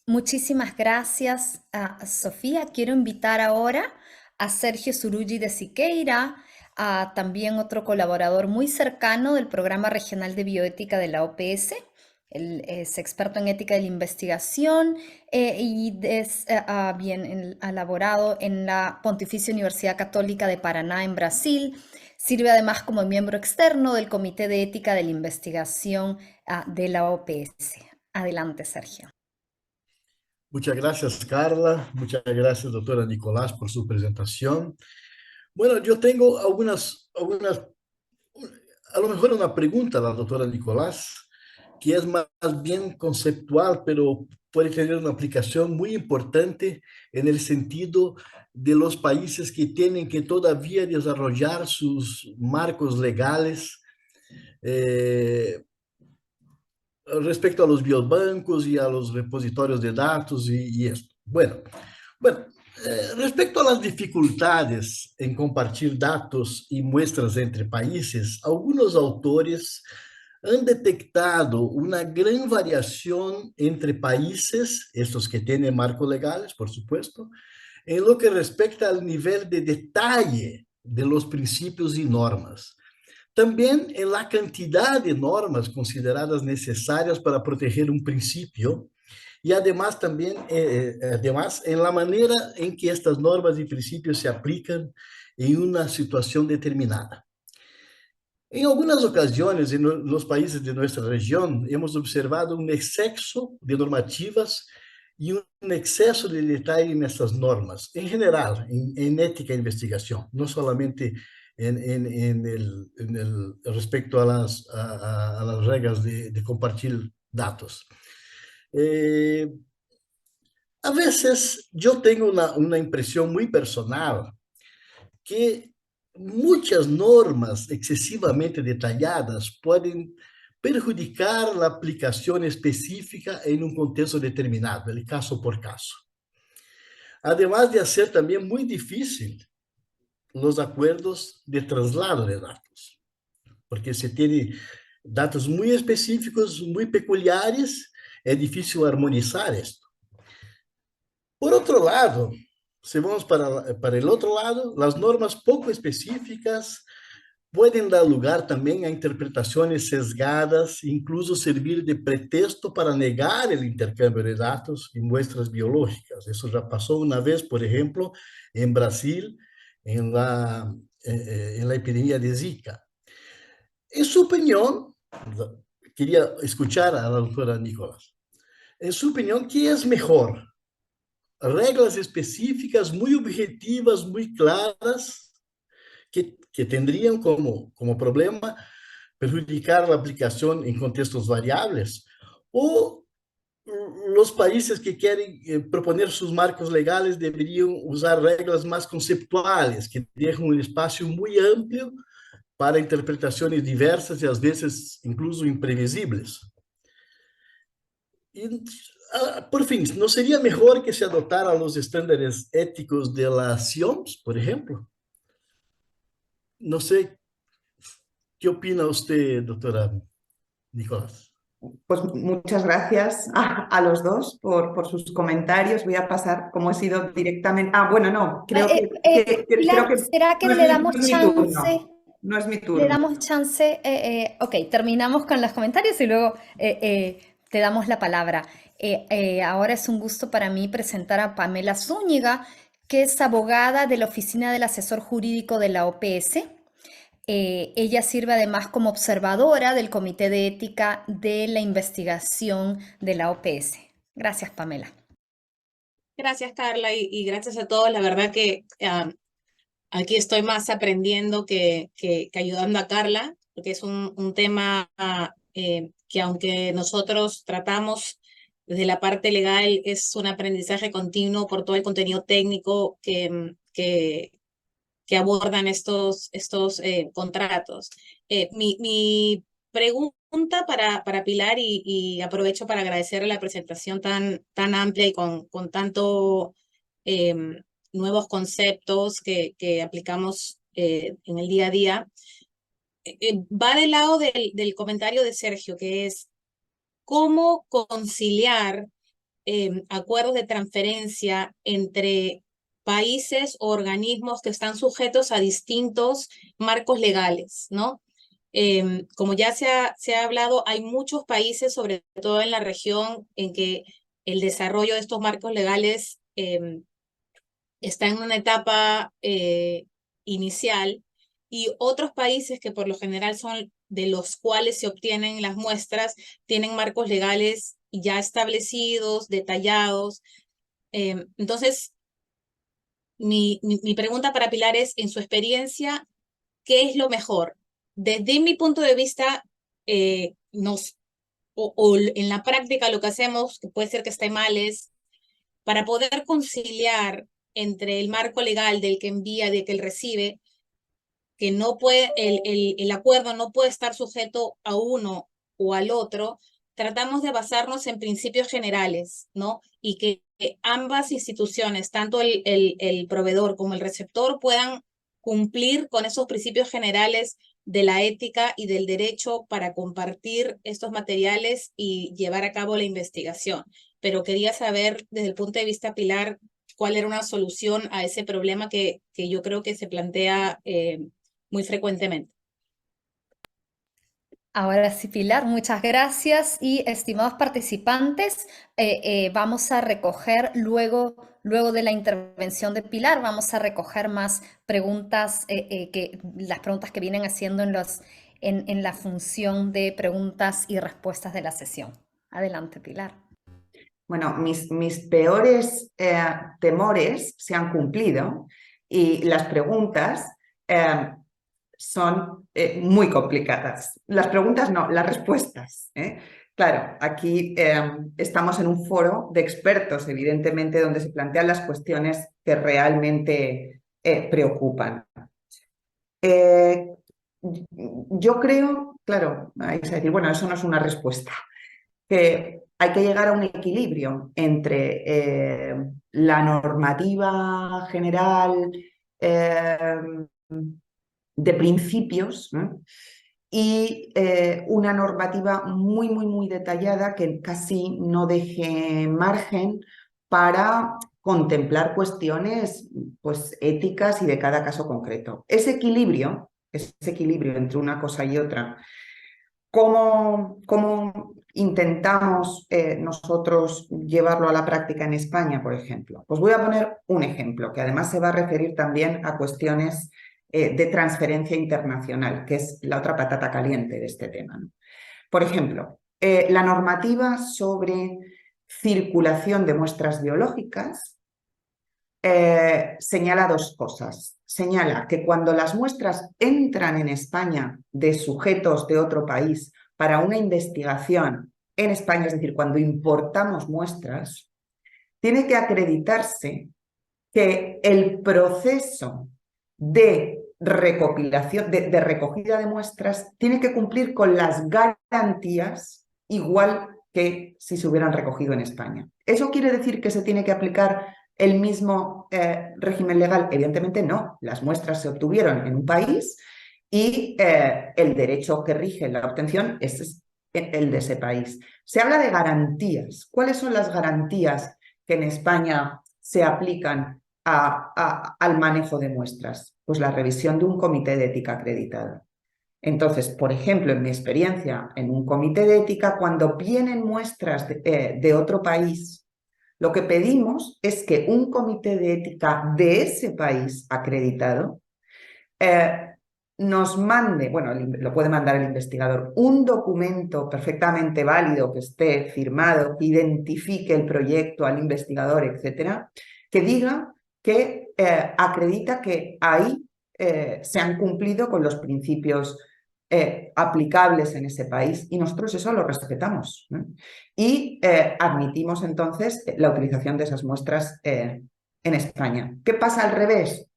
Muchísimas gracias, Sofía. Quiero invitar ahora a Sergio Surugi de Siqueira, también otro colaborador muy cercano del Programa Regional de Bioética de la OPS. Él es experto en ética de la investigación ha laborado en la Pontificia Universidad Católica de Paraná en Brasil. Sirve además como miembro externo del Comité de Ética de la Investigación de la OPS. Adelante, Sergio. Muchas gracias, Carla. Muchas gracias, doctora Nicolás, por su presentación. Bueno, yo tengo a lo mejor una pregunta a la doctora Nicolás, que es más bien conceptual, pero puede tener una aplicación muy importante en el sentido de los países que tienen que todavía desarrollar sus marcos legales respecto a los biobancos y a los repositorios de datos y esto. Bueno, respecto a las dificultades en compartir datos y muestras entre países, algunos autores han detectado una gran variación entre países, estos que tienen marcos legales, por supuesto, en lo que respecta al nivel de detalle de los principios y normas. También en la cantidad de normas consideradas necesarias para proteger un principio y además también además en la manera en que estas normas y principios se aplican en una situación determinada. En algunas ocasiones, en los países de nuestra región, hemos observado un exceso de normativas y un exceso de detalle en estas normas, en general, en ética e investigación, no solamente respecto a las reglas de compartir datos. A veces yo tengo una impresión muy personal que muchas normas excesivamente detalladas pueden perjudicar la aplicación específica en un contexto determinado, el caso por caso. Además de hacer también muy difícil los acuerdos de traslado de datos, porque se tiene datos muy específicos, muy peculiares, es difícil armonizar esto. Por otro lado, si vamos para el otro lado, las normas poco específicas pueden dar lugar también a interpretaciones sesgadas, incluso servir de pretexto para negar el intercambio de datos y muestras biológicas. Eso ya pasó una vez, por ejemplo, en Brasil, en la epidemia de Zika. En su opinión, quería escuchar a la doctora Nicolás, en su opinión, ¿qué es mejor? Reglas específicas muy objetivas, muy claras, que tendrían como problema perjudicar la aplicación en contextos variables, o los países que quieren proponer sus marcos legales deberían usar reglas más conceptuales, que dejan un espacio muy amplio para interpretaciones diversas y a veces incluso imprevisibles. Y, por fin, ¿no sería mejor que se adoptaran los estándares éticos de la CIOMS, por ejemplo? No sé, ¿qué opina usted, doctora Nicolás? Pues muchas gracias a los dos por sus comentarios. Voy a pasar, como he sido directamente... bueno, no, creo que Pilar, ¿será que le damos chance? No es mi turno. Le damos chance. Ok, terminamos con los comentarios y luego te damos la palabra. Ahora es un gusto para mí presentar a Pamela Zúñiga, que es abogada de la Oficina del Asesor Jurídico de la OPS. Ella sirve además como observadora del Comité de Ética de la Investigación de la OPS. Gracias, Pamela. Gracias, Carla, y gracias a todos. La verdad que aquí estoy más aprendiendo que ayudando a Carla, porque es un tema que aunque nosotros tratamos desde la parte legal, es un aprendizaje continuo por todo el contenido técnico que abordan estos contratos. Mi pregunta para Pilar, y aprovecho para agradecerle la presentación tan amplia y con tanto nuevos conceptos que aplicamos en el día a día, va del lado del comentario de Sergio, que es cómo conciliar acuerdos de transferencia entre países o organismos que están sujetos a distintos marcos legales, ¿no? Como ya se ha hablado, hay muchos países, sobre todo en la región, en que el desarrollo de estos marcos legales está en una etapa inicial, y otros países que por lo general son de los cuales se obtienen las muestras, tienen marcos legales ya establecidos, detallados. Entonces, mi pregunta para Pilar es, en su experiencia, ¿qué es lo mejor? Desde mi punto de vista, o en la práctica lo que hacemos, que puede ser que esté mal, es para poder conciliar entre el marco legal del que envía, del que él recibe, que no puede, el acuerdo no puede estar sujeto a uno o al otro. Tratamos de basarnos en principios generales, ¿no? Y que ambas instituciones, tanto el proveedor como el receptor, puedan cumplir con esos principios generales de la ética y del derecho para compartir estos materiales y llevar a cabo la investigación. Pero quería saber, desde el punto de vista, Pilar, cuál era una solución a ese problema que yo creo que se plantea muy frecuentemente. Ahora sí, Pilar, muchas gracias. Y estimados participantes, vamos a recoger luego de la intervención de Pilar, vamos a recoger más preguntas, las preguntas que vienen haciendo en la función de preguntas y respuestas de la sesión. Adelante, Pilar. Bueno, mis peores temores se han cumplido y las preguntas son muy complicadas. Las preguntas no, las respuestas. Claro, aquí estamos en un foro de expertos, evidentemente, donde se plantean las cuestiones que realmente preocupan. Yo creo, claro, vais a decir, bueno, eso no es una respuesta, que hay que llegar a un equilibrio entre la normativa general de principios, ¿no? Y una normativa muy, muy, muy detallada que casi no deje margen para contemplar cuestiones pues, éticas y de cada caso concreto. Ese equilibrio entre una cosa y otra, ¿cómo intentamos nosotros llevarlo a la práctica en España, por ejemplo? Pues voy a poner un ejemplo que además se va a referir también a cuestiones de transferencia internacional, que es la otra patata caliente de este tema, ¿no? Por ejemplo, la normativa sobre circulación de muestras biológicas señala dos cosas. Señala que cuando las muestras entran en España de sujetos de otro país para una investigación en España, es decir, cuando importamos muestras, tiene que acreditarse que el proceso de recopilación, de recogida de muestras, tiene que cumplir con las garantías igual que si se hubieran recogido en España. ¿Eso quiere decir que se tiene que aplicar el mismo régimen legal? Evidentemente no. Las muestras se obtuvieron en un país y el derecho que rige la obtención es el de ese país. Se habla de garantías. ¿Cuáles son las garantías que en España se aplican al manejo de muestras? Pues la revisión de un comité de ética acreditado. Entonces, por ejemplo, en mi experiencia en un comité de ética, cuando vienen muestras de otro país, lo que pedimos es que un comité de ética de ese país acreditado nos mande, bueno, lo puede mandar el investigador, un documento perfectamente válido que esté firmado, que identifique el proyecto al investigador, etcétera, que diga que acredita que ahí se han cumplido con los principios aplicables en ese país, y nosotros eso lo respetamos, ¿no? Y admitimos entonces la utilización de esas muestras en España. ¿Qué pasa al revés?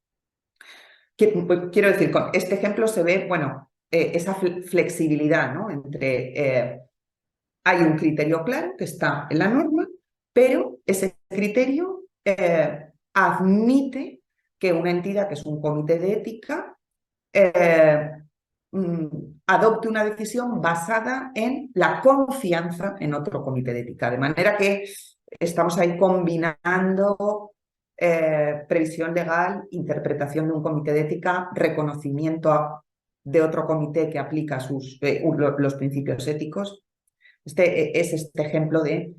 Quiero decir, con este ejemplo se ve, bueno, esa flexibilidad, ¿no? Entre, hay un criterio claro que está en la norma, pero ese criterio admite que una entidad, que es un comité de ética, adopte una decisión basada en la confianza en otro comité de ética. De manera que estamos ahí combinando previsión legal, interpretación de un comité de ética, reconocimiento de otro comité que aplica los principios éticos. Es este ejemplo de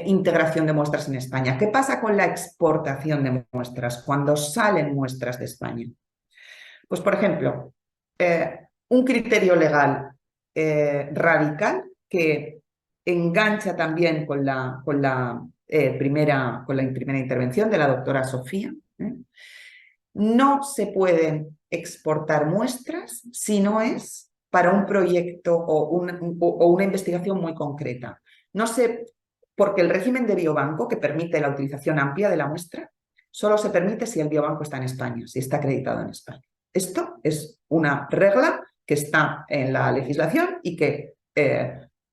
integración de muestras en España. ¿Qué pasa con la exportación de muestras cuando salen muestras de España? Pues, por ejemplo, un criterio legal radical que engancha también con la primera intervención de la doctora Sofía. No se pueden exportar muestras si no es para un proyecto o una investigación muy concreta. No sé, porque el régimen de biobanco, que permite la utilización amplia de la muestra, solo se permite si el biobanco está en España, si está acreditado en España. Esto es una regla que está en la legislación y que,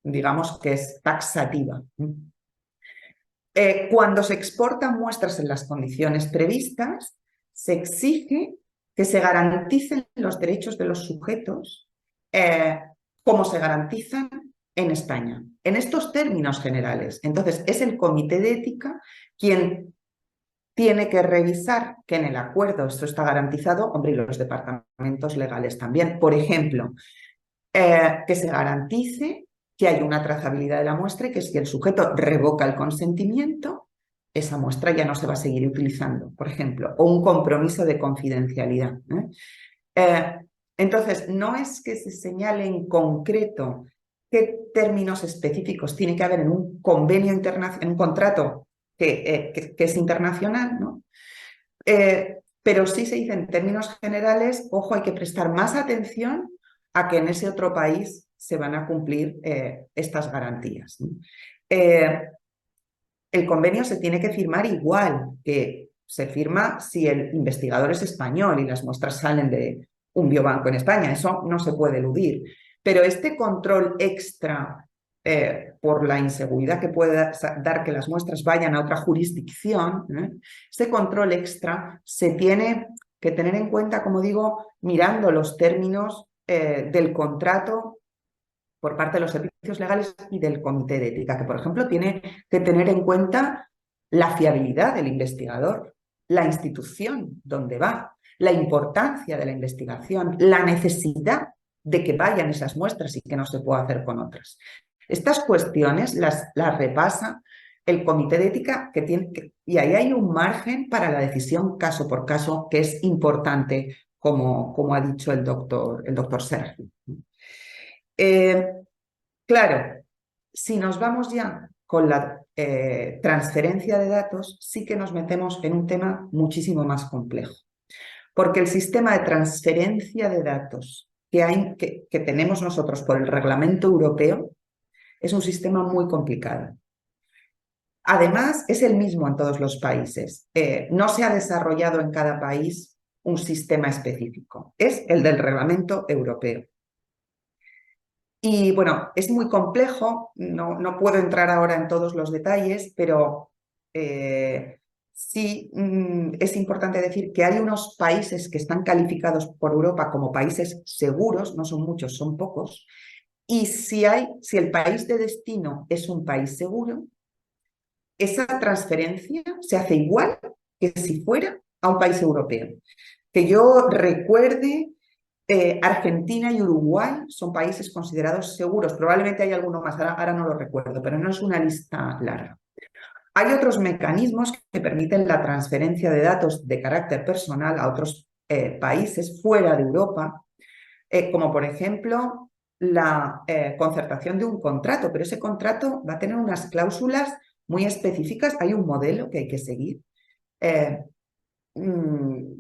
digamos, que es taxativa. Cuando se exportan muestras en las condiciones previstas, se exige que se garanticen los derechos de los sujetos como se garantizan en España, en estos términos generales. Entonces, es el comité de ética quien tiene que revisar que en el acuerdo esto está garantizado, hombre, y los departamentos legales también. Por ejemplo, que se garantice que hay una trazabilidad de la muestra y que si el sujeto revoca el consentimiento, esa muestra ya no se va a seguir utilizando, por ejemplo, o un compromiso de confidencialidad. Entonces, no es que se señale en concreto qué términos específicos tiene que haber en un convenio internacional, en un contrato que es internacional, ¿no? Pero sí se dice en términos generales, ojo, hay que prestar más atención a que en ese otro país se van a cumplir estas garantías, ¿no? El convenio se tiene que firmar igual que se firma si el investigador es español y las muestras salen de un biobanco en España. Eso no se puede eludir. Pero este control extra por la inseguridad que puede dar que las muestras vayan a otra jurisdicción, ese control extra se tiene que tener en cuenta, como digo, mirando los términos del contrato por parte de los servicios legales y del comité de ética, que, por ejemplo, tiene que tener en cuenta la fiabilidad del investigador, la institución donde va, la importancia de la investigación, la necesidad de que vayan esas muestras y que no se pueda hacer con otras. Estas cuestiones las repasa el comité de ética y ahí hay un margen para la decisión caso por caso que es importante, como ha dicho el doctor Sergio. Claro, si nos vamos ya con la transferencia de datos, sí que nos metemos en un tema muchísimo más complejo, porque el sistema de transferencia de datos que tenemos nosotros por el reglamento europeo es un sistema muy complicado. Además, es el mismo en todos los países. No se ha desarrollado en cada país un sistema específico. Es el del reglamento europeo. Y bueno, es muy complejo, no puedo entrar ahora en todos los detalles, pero sí es importante decir que hay unos países que están calificados por Europa como países seguros, no son muchos, son pocos, y si el país de destino es un país seguro, esa transferencia se hace igual que si fuera a un país europeo. Que yo recuerde, Argentina y Uruguay son países considerados seguros. Probablemente hay alguno más, ahora no lo recuerdo, pero no es una lista larga. Hay otros mecanismos que permiten la transferencia de datos de carácter personal a otros países fuera de Europa, como por ejemplo la concertación de un contrato, pero ese contrato va a tener unas cláusulas muy específicas, hay un modelo que hay que seguir,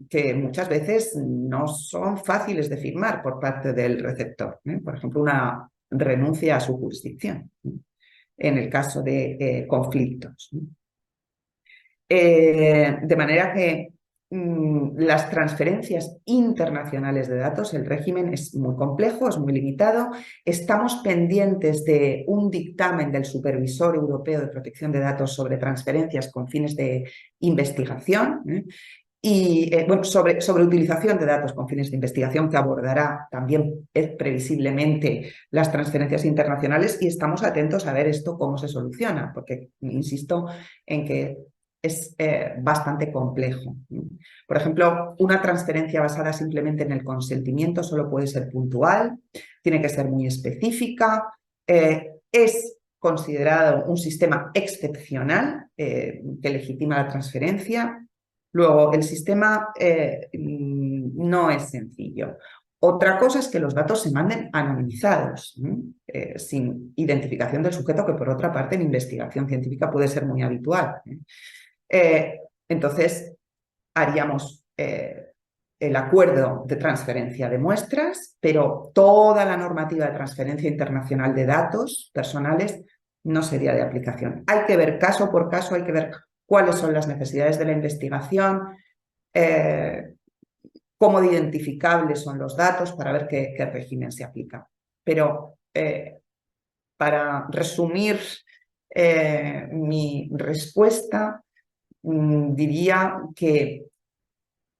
que muchas veces no son fáciles de firmar por parte del receptor. Por ejemplo, una renuncia a su jurisdicción, en el caso de conflictos. De manera que las transferencias internacionales de datos, el régimen es muy complejo, es muy limitado. Estamos pendientes de un dictamen del Supervisor Europeo de Protección de Datos sobre transferencias con fines de investigación, y bueno, sobre utilización de datos con fines de investigación, que abordará también previsiblemente las transferencias internacionales, y estamos atentos a ver esto cómo se soluciona, porque insisto en que es bastante complejo. Por ejemplo, una transferencia basada simplemente en el consentimiento solo puede ser puntual, tiene que ser muy específica, es considerado un sistema excepcional que legitima la transferencia. Luego, el sistema no es sencillo. Otra cosa es que los datos se manden anonimizados, sin identificación del sujeto, que por otra parte en investigación científica puede ser muy habitual. Entonces, haríamos el acuerdo de transferencia de muestras, pero toda la normativa de transferencia internacional de datos personales no sería de aplicación. Hay que ver caso por caso, hay que ver cuáles son las necesidades de la investigación, cómo de identificables son los datos para ver qué régimen se aplica. Pero para resumir mi respuesta, diría que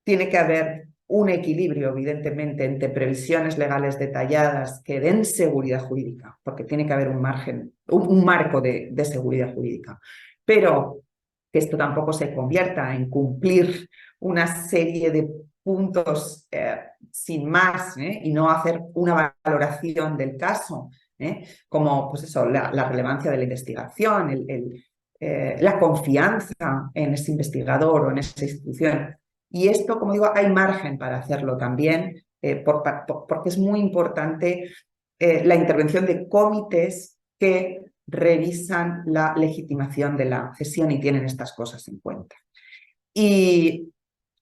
tiene que haber un equilibrio, evidentemente, entre previsiones legales detalladas que den seguridad jurídica, porque tiene que haber un margen, un marco de seguridad jurídica, pero que esto tampoco se convierta en cumplir una serie de puntos sin más, y no hacer una valoración del caso, como pues eso, la relevancia de la investigación, la confianza en ese investigador o en esa institución. Y esto, como digo, hay margen para hacerlo también, porque es muy importante la intervención de comités que revisan la legitimación de la cesión y tienen estas cosas en cuenta. Y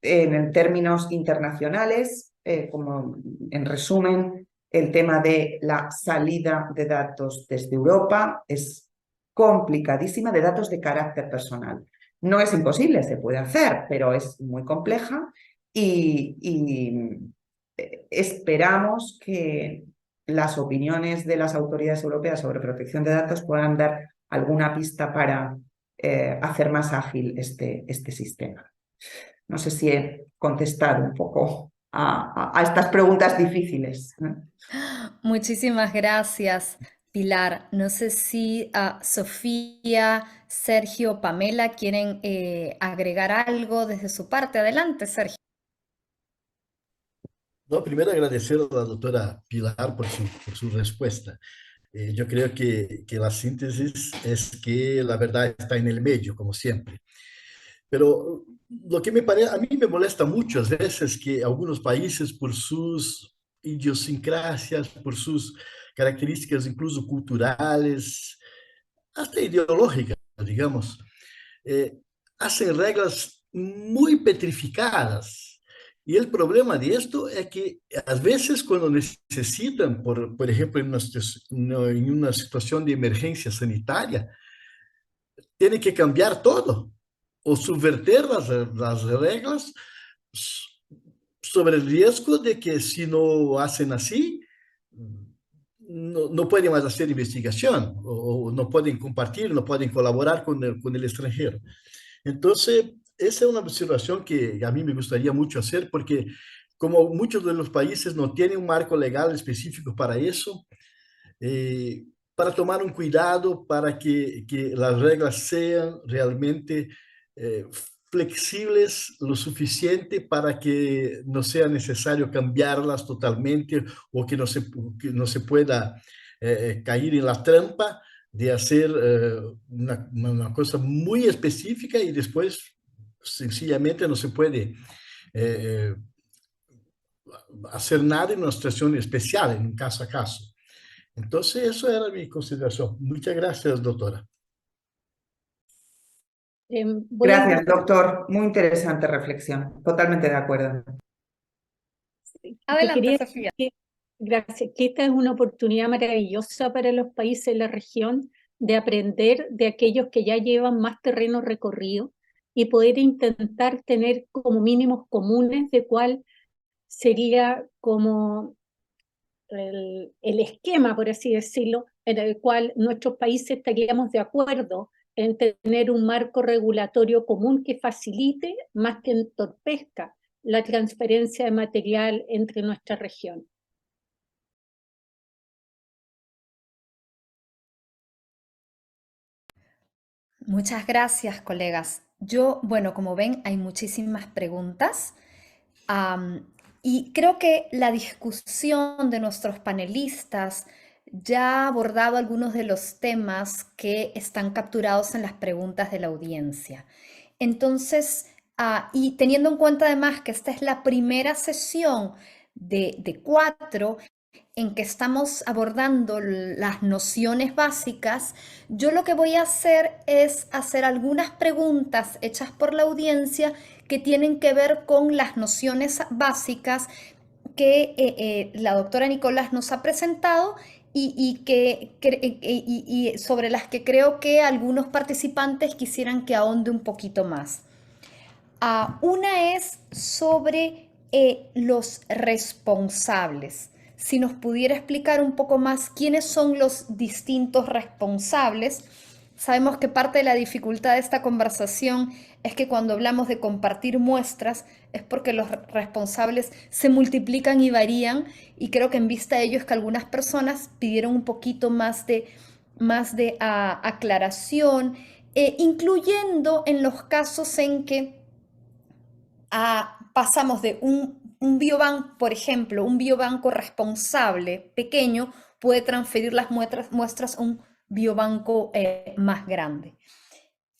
en términos internacionales, como en resumen, el tema de la salida de datos desde Europa es complicadísima, de datos de carácter personal. No es imposible, se puede hacer, pero es muy compleja y esperamos que las opiniones de las autoridades europeas sobre protección de datos puedan dar alguna pista para hacer más ágil este sistema. No sé si he contestado un poco a estas preguntas difíciles. Muchísimas gracias, Pilar. No sé si Sofía, Sergio, Pamela quieren agregar algo desde su parte. Adelante, Sergio. No, primero agradecer a la doctora Pilar por su respuesta. Yo creo que la síntesis es que la verdad está en el medio, como siempre. Pero lo que me parece, a mí me molesta muchas veces que algunos países, por sus idiosincrasias, por sus características incluso culturales, hasta ideológicas, digamos, eh, hacen reglas muy petrificadas. Y el problema de esto es que a veces cuando necesitan, por ejemplo, en una situación de emergencia sanitaria, tienen que cambiar todo o subverter las reglas sobre el riesgo de que si no hacen así, no pueden más hacer investigación o no pueden compartir, no pueden colaborar con el extranjero. Entonces, esa es una observación que a mí me gustaría mucho hacer porque como muchos de los países no tienen un marco legal específico para eso, para tomar un cuidado para que las reglas sean realmente flexibles lo suficiente para que no sea necesario cambiarlas totalmente o que no se pueda caer en la trampa de hacer una cosa muy específica y después sencillamente no se puede hacer nada en una situación especial, en un caso a caso. Entonces, eso era mi consideración. Muchas gracias, doctora. Voy a Gracias, invitar, doctor. Muy interesante reflexión. Totalmente de acuerdo. yo Adelante, quería Sofía. decir gracias, que esta es una oportunidad maravillosa para los países de la región de aprender de aquellos que ya llevan más terreno recorrido y poder intentar tener como mínimos comunes de cuál sería como el esquema, por así decirlo, en el cual nuestros países estaríamos de acuerdo en tener un marco regulatorio común que facilite más que entorpezca la transferencia de material entre nuestra región. Muchas gracias, colegas. Yo, bueno, como ven, hay muchísimas preguntas. Y creo que la discusión de nuestros panelistas ya ha abordado algunos de los temas que están capturados en las preguntas de la audiencia. Entonces, y teniendo en cuenta además que esta es la primera sesión de 4 en que estamos abordando las nociones básicas, yo lo que voy a hacer es hacer algunas preguntas hechas por la audiencia que tienen que ver con las nociones básicas que la doctora Nicolás nos ha presentado y sobre las que creo que algunos participantes quisieran que ahonde un poquito más. Una es sobre los responsables. Si nos pudiera explicar un poco más quiénes son los distintos responsables. Sabemos que parte de la dificultad de esta conversación es que cuando hablamos de compartir muestras es porque los responsables se multiplican y varían, y creo que en vista de ello es que algunas personas pidieron un poquito más de aclaración, incluyendo en los casos en que pasamos de un biobanco, por ejemplo, un biobanco responsable pequeño puede transferir las muestras a un biobanco más grande.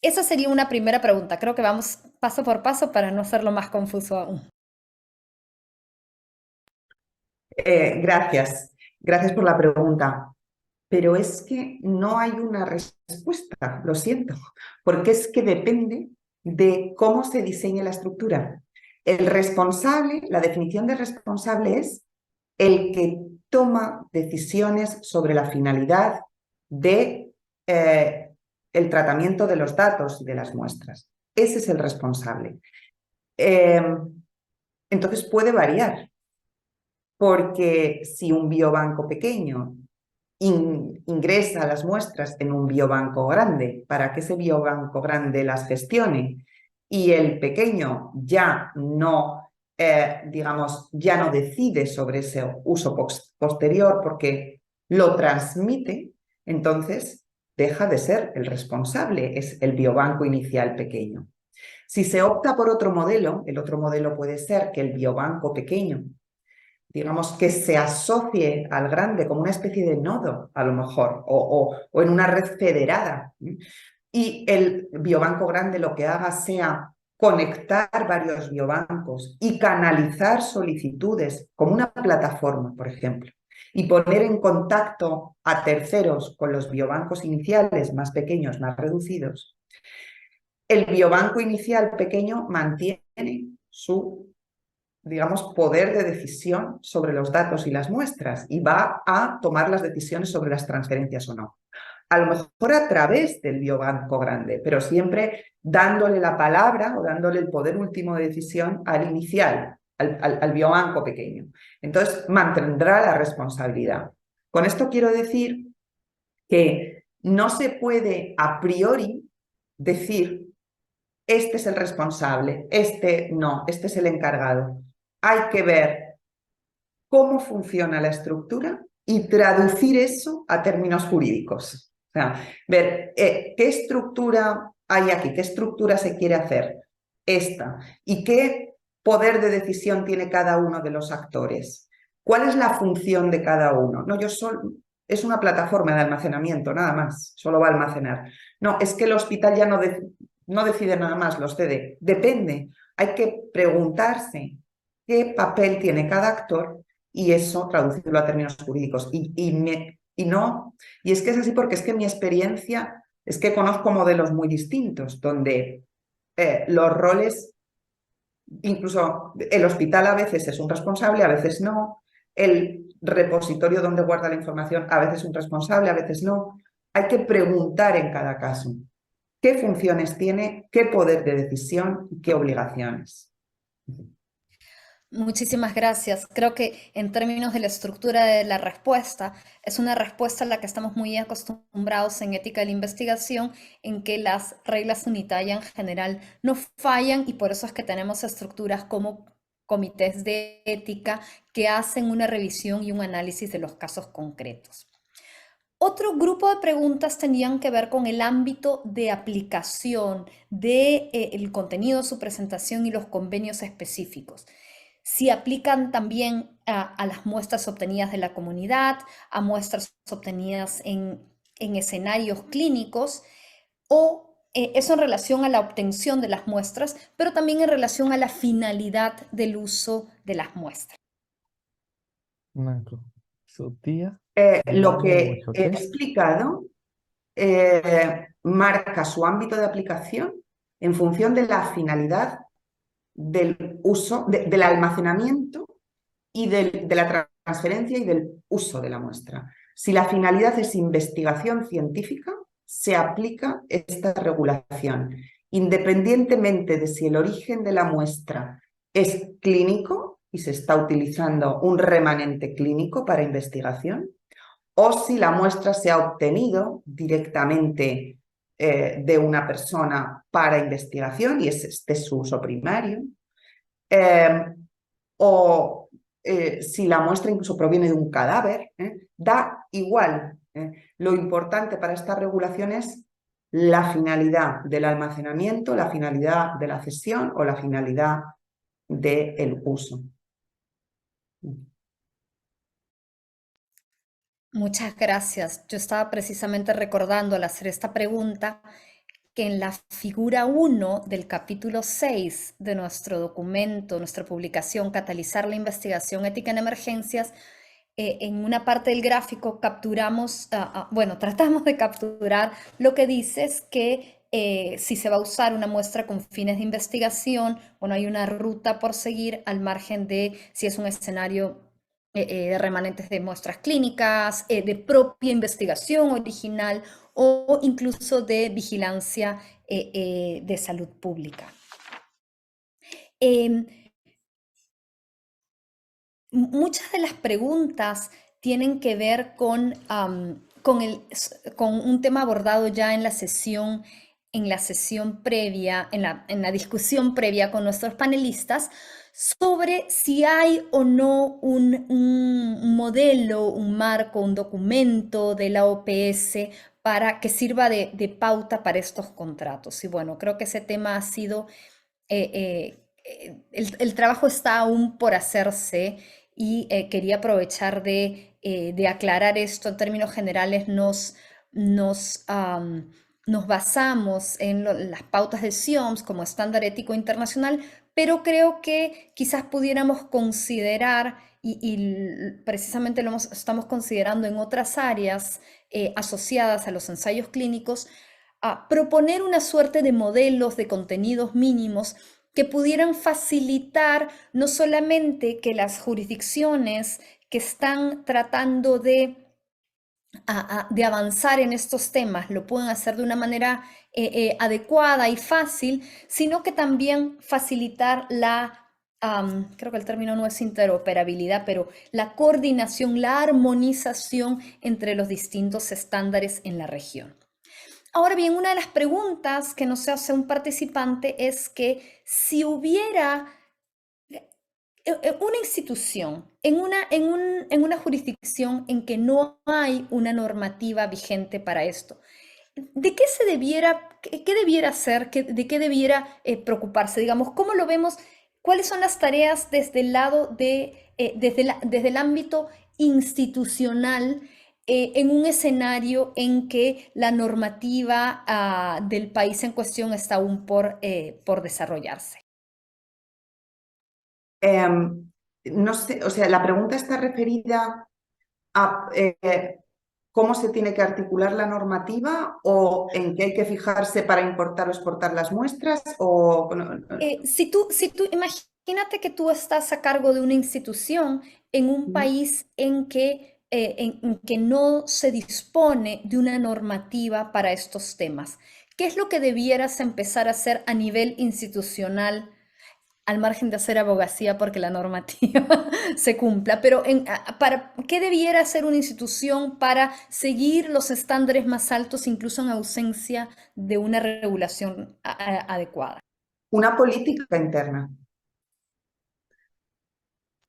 Esa sería una primera pregunta. Creo que vamos paso por paso para no hacerlo más confuso aún. Gracias. Gracias por la pregunta. Pero es que no hay una respuesta, lo siento, porque es que depende de cómo se diseñe la estructura. El responsable, la definición de responsable es el que toma decisiones sobre la finalidad de el tratamiento de los datos y de las muestras. Ese es el responsable. Entonces puede variar, porque si un biobanco pequeño ingresa las muestras en un biobanco grande para que ese biobanco grande las gestione y el pequeño ya no, digamos, ya no decide sobre ese uso posterior porque lo transmite, entonces deja de ser el responsable, es el biobanco inicial pequeño. Si se opta por otro modelo, el otro modelo puede ser que el biobanco pequeño, digamos, que se asocie al grande como una especie de nodo, a lo mejor, o en una red federada. Y el biobanco grande lo que haga sea conectar varios biobancos y canalizar solicitudes como una plataforma, por ejemplo, y poner en contacto a terceros con los biobancos iniciales más pequeños, más reducidos. El biobanco inicial pequeño mantiene su, digamos, poder de decisión sobre los datos y las muestras y va a tomar las decisiones sobre las transferencias o no. A lo mejor a través del biobanco grande, pero siempre dándole la palabra o dándole el poder último de decisión al inicial, al biobanco pequeño. Entonces mantendrá la responsabilidad. Con esto quiero decir que no se puede a priori decir este es el responsable, este no, este es el encargado. Hay que ver cómo funciona la estructura y traducir eso a términos jurídicos. O sea, ver qué estructura hay aquí, qué estructura se quiere hacer, esta, y qué poder de decisión tiene cada uno de los actores. ¿Cuál es la función de cada uno? No, es una plataforma de almacenamiento, nada más, solo va a almacenar. No, es que el hospital ya no decide nada más, los cede. Depende, hay que preguntarse qué papel tiene cada actor y eso traducirlo a términos jurídicos. Y es que es así porque es que mi experiencia es que conozco modelos muy distintos donde los roles, incluso el hospital a veces es un responsable, a veces no, el repositorio donde guarda la información a veces es un responsable, a veces no. Hay que preguntar en cada caso qué funciones tiene, qué poder de decisión y qué obligaciones. Muchísimas gracias. Creo que en términos de la estructura de la respuesta, es una respuesta a la que estamos muy acostumbrados en ética de la investigación, en que las reglas unitarias en general no fallan y por eso es que tenemos estructuras como comités de ética que hacen una revisión y un análisis de los casos concretos. Otro grupo de preguntas tenían que ver con el ámbito de aplicación del contenido de su presentación y los convenios específicos. Si aplican también a las muestras obtenidas de la comunidad, a muestras obtenidas en escenarios clínicos, o eso en relación a la obtención de las muestras, pero también en relación a la finalidad del uso de las muestras. Marco, Sofía, Lo vale que mucho, he ¿ok? explicado marca su ámbito de aplicación en función de la finalidad del uso, del almacenamiento y de la transferencia y del uso de la muestra. Si la finalidad es investigación científica, se aplica esta regulación, independientemente de si el origen de la muestra es clínico y se está utilizando un remanente clínico para investigación, o si la muestra se ha obtenido directamente de una persona para investigación y es este su uso primario, o si la muestra incluso proviene de un cadáver, da igual. Lo importante para esta regulación es la finalidad del almacenamiento, la finalidad de la cesión o la finalidad del uso. Muchas gracias. Yo estaba precisamente recordando al hacer esta pregunta que en la figura 1 del capítulo 6 de nuestro documento, nuestra publicación, Catalizar la investigación ética en emergencias, en una parte del gráfico capturamos, tratamos de capturar lo que dice es que si se va a usar una muestra con fines de investigación, bueno, hay una ruta por seguir al margen de si es un escenario de remanentes de muestras clínicas, de propia investigación original o incluso de vigilancia de salud pública. Muchas de las preguntas tienen que ver con un tema abordado ya en la sesión previa, en la discusión previa con nuestros panelistas, sobre si hay o no un modelo, un marco, un documento de la OPS para que sirva de pauta para estos contratos. Y bueno, creo que ese tema ha sido, el trabajo está aún por hacerse y quería aprovechar de aclarar esto. En términos generales nos basamos en las pautas de CIOMS como estándar ético internacional, pero creo que quizás pudiéramos considerar, y precisamente estamos considerando en otras áreas asociadas a los ensayos clínicos, a proponer una suerte de modelos de contenidos mínimos que pudieran facilitar no solamente que las jurisdicciones que están tratando de avanzar en estos temas lo puedan hacer de una manera adecuada y fácil, sino que también facilitar creo que el término no es interoperabilidad, pero la coordinación, la armonización entre los distintos estándares en la región. Ahora bien, una de las preguntas que nos hace un participante es que si hubiera una institución en una jurisdicción en que no hay una normativa vigente para esto, ¿de qué qué debiera hacer, de qué debiera preocuparse? Digamos, ¿cómo lo vemos? ¿Cuáles son las tareas desde el lado desde el ámbito institucional en un escenario en que la normativa del país en cuestión está aún por desarrollarse? No sé, o sea, la pregunta está referida a cómo se tiene que articular la normativa o en qué hay que fijarse para importar o exportar las muestras o... Imagínate que tú estás a cargo de una institución en un país en que no se dispone de una normativa para estos temas. ¿Qué es lo que debieras empezar a hacer a nivel institucional, al margen de hacer abogacía porque la normativa se cumpla? Pero ¿qué debiera hacer una institución para seguir los estándares más altos, incluso en ausencia de una regulación adecuada? Una política interna.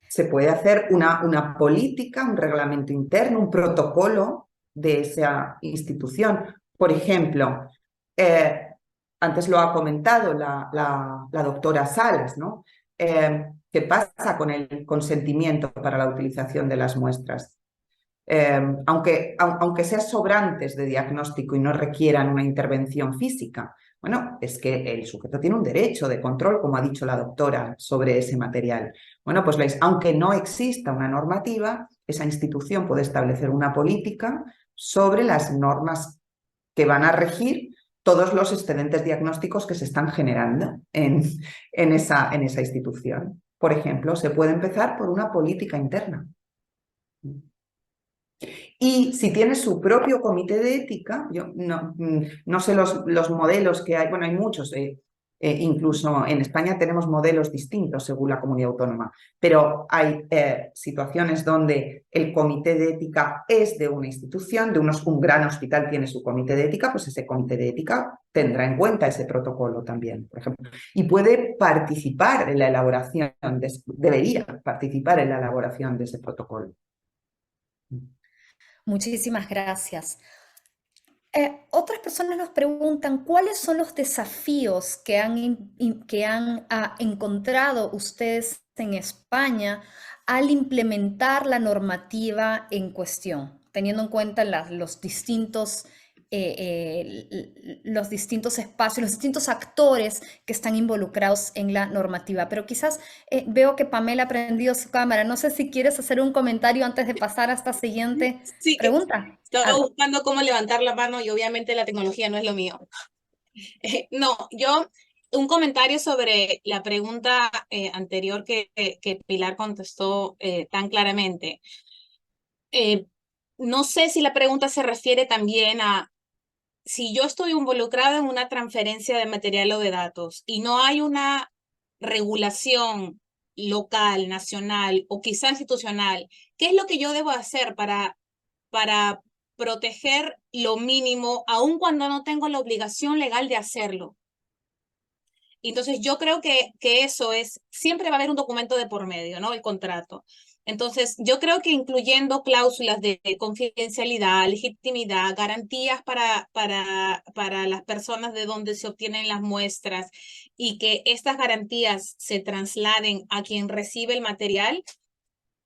Se puede hacer una política, un reglamento interno, un protocolo de esa institución. Por ejemplo, antes lo ha comentado la doctora Salas, ¿no? ¿Qué pasa con el consentimiento para la utilización de las muestras? Aunque sean sobrantes de diagnóstico y no requieran una intervención física, bueno, es que el sujeto tiene un derecho de control, como ha dicho la doctora, sobre ese material. Bueno, pues aunque no exista una normativa, esa institución puede establecer una política sobre las normas que van a regir todos los excedentes diagnósticos que se están generando en esa institución. Por ejemplo, se puede empezar por una política interna. Y si tiene su propio comité de ética, yo no sé los modelos que hay, bueno, hay muchos, incluso en España tenemos modelos distintos según la comunidad autónoma, pero hay situaciones donde el comité de ética es de una institución, un gran hospital tiene su comité de ética, pues ese comité de ética tendrá en cuenta ese protocolo también, por ejemplo, y puede participar en la elaboración, debería participar en la elaboración de ese protocolo. Muchísimas gracias. Otras personas nos preguntan cuáles son los desafíos que han encontrado ustedes en España al implementar la normativa en cuestión, teniendo en cuenta los distintos espacios, los distintos actores que están involucrados en la normativa. Pero quizás veo que Pamela ha prendido su cámara. No sé si quieres hacer un comentario antes de pasar a esta siguiente pregunta. Estaba buscando cómo levantar la mano y obviamente la tecnología no es lo mío. Un comentario sobre la pregunta anterior que Pilar contestó tan claramente. No sé si la pregunta se refiere también a si yo estoy involucrada en una transferencia de material o de datos y no hay una regulación local, nacional o quizá institucional, ¿qué es lo que yo debo hacer para proteger lo mínimo, aun cuando no tengo la obligación legal de hacerlo? Entonces yo creo que eso siempre va a haber un documento de por medio, ¿no? El contrato. Entonces, yo creo que incluyendo cláusulas de confidencialidad, legitimidad, garantías para las personas de donde se obtienen las muestras y que estas garantías se trasladen a quien recibe el material,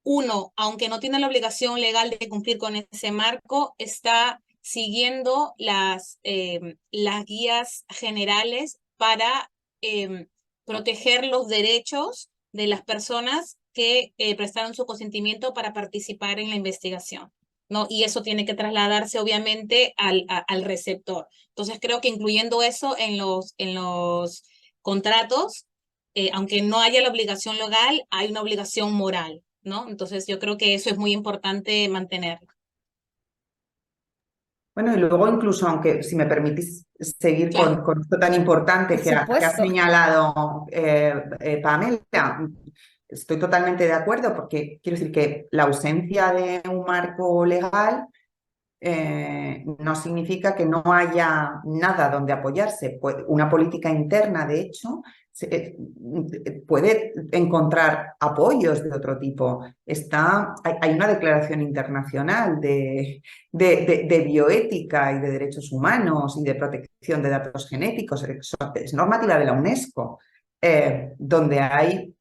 uno, aunque no tiene la obligación legal de cumplir con ese marco, está siguiendo las guías generales para proteger los derechos de las personas que prestaron su consentimiento para participar en la investigación, ¿no? Y eso tiene que trasladarse obviamente al receptor. Entonces creo que incluyendo eso en los contratos, aunque no haya la obligación legal, hay una obligación moral, ¿no? Entonces yo creo que eso es muy importante mantenerlo. Bueno, y luego incluso, aunque si me permitís seguir con esto tan importante que ha señalado Pamela, estoy totalmente de acuerdo porque quiero decir que la ausencia de un marco legal no significa que no haya nada donde apoyarse. Una política interna, de hecho, puede encontrar apoyos de otro tipo. Hay una declaración internacional de bioética y de derechos humanos y de protección de datos genéticos, es normativa de la UNESCO, donde hay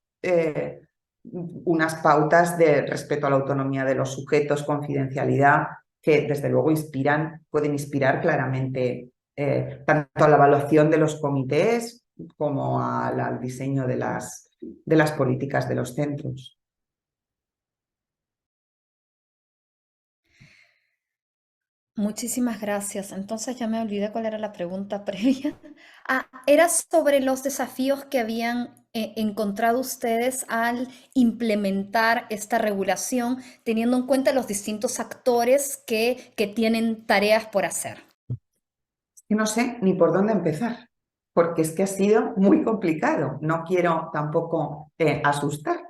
unas pautas de respeto a la autonomía de los sujetos, confidencialidad, que desde luego pueden inspirar claramente tanto a la evaluación de los comités como al diseño de las de las políticas de los centros. Muchísimas gracias. Entonces ya me olvidé cuál era la pregunta previa. Era sobre los desafíos que habían encontrado ustedes al implementar esta regulación, teniendo en cuenta los distintos actores que tienen tareas por hacer. Que no sé ni por dónde empezar, porque es que ha sido muy complicado. No quiero tampoco asustar,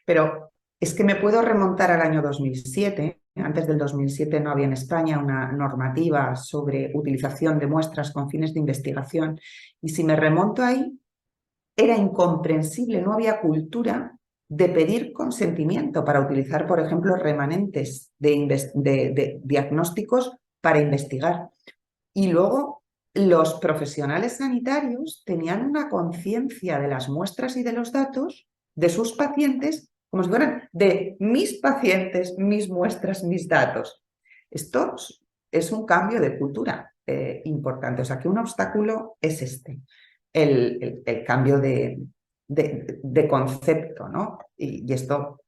pero es que me puedo remontar al año 2007. Antes del 2007 no había en España una normativa sobre utilización de muestras con fines de investigación. Y si me remonto ahí, era incomprensible, no había cultura de pedir consentimiento para utilizar, por ejemplo, remanentes de diagnósticos para investigar. Y luego los profesionales sanitarios tenían una conciencia de las muestras y de los datos de sus pacientes como si fueran de mis pacientes, mis muestras, mis datos. Esto es un cambio de cultura importante. O sea, que un obstáculo es este, el cambio de concepto, ¿no? Y esto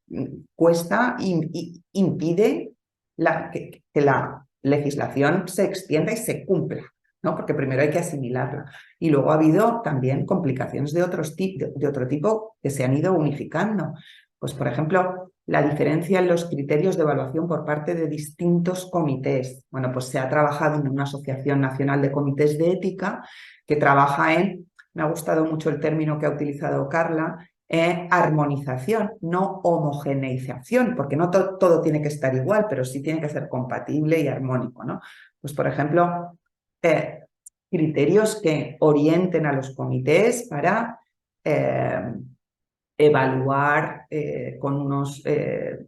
cuesta y impide que la legislación se extienda y se cumpla, ¿no? Porque primero hay que asimilarla. Y luego ha habido también complicaciones de otro tipo que se han ido unificando. Pues, por ejemplo, la diferencia en los criterios de evaluación por parte de distintos comités. Bueno, pues se ha trabajado en una Asociación Nacional de Comités de Ética que trabaja me ha gustado mucho el término que ha utilizado Carla, armonización, no homogeneización, porque no todo tiene que estar igual, pero sí tiene que ser compatible y armónico, ¿no? Pues, por ejemplo, criterios que orienten a los comités para evaluar con unos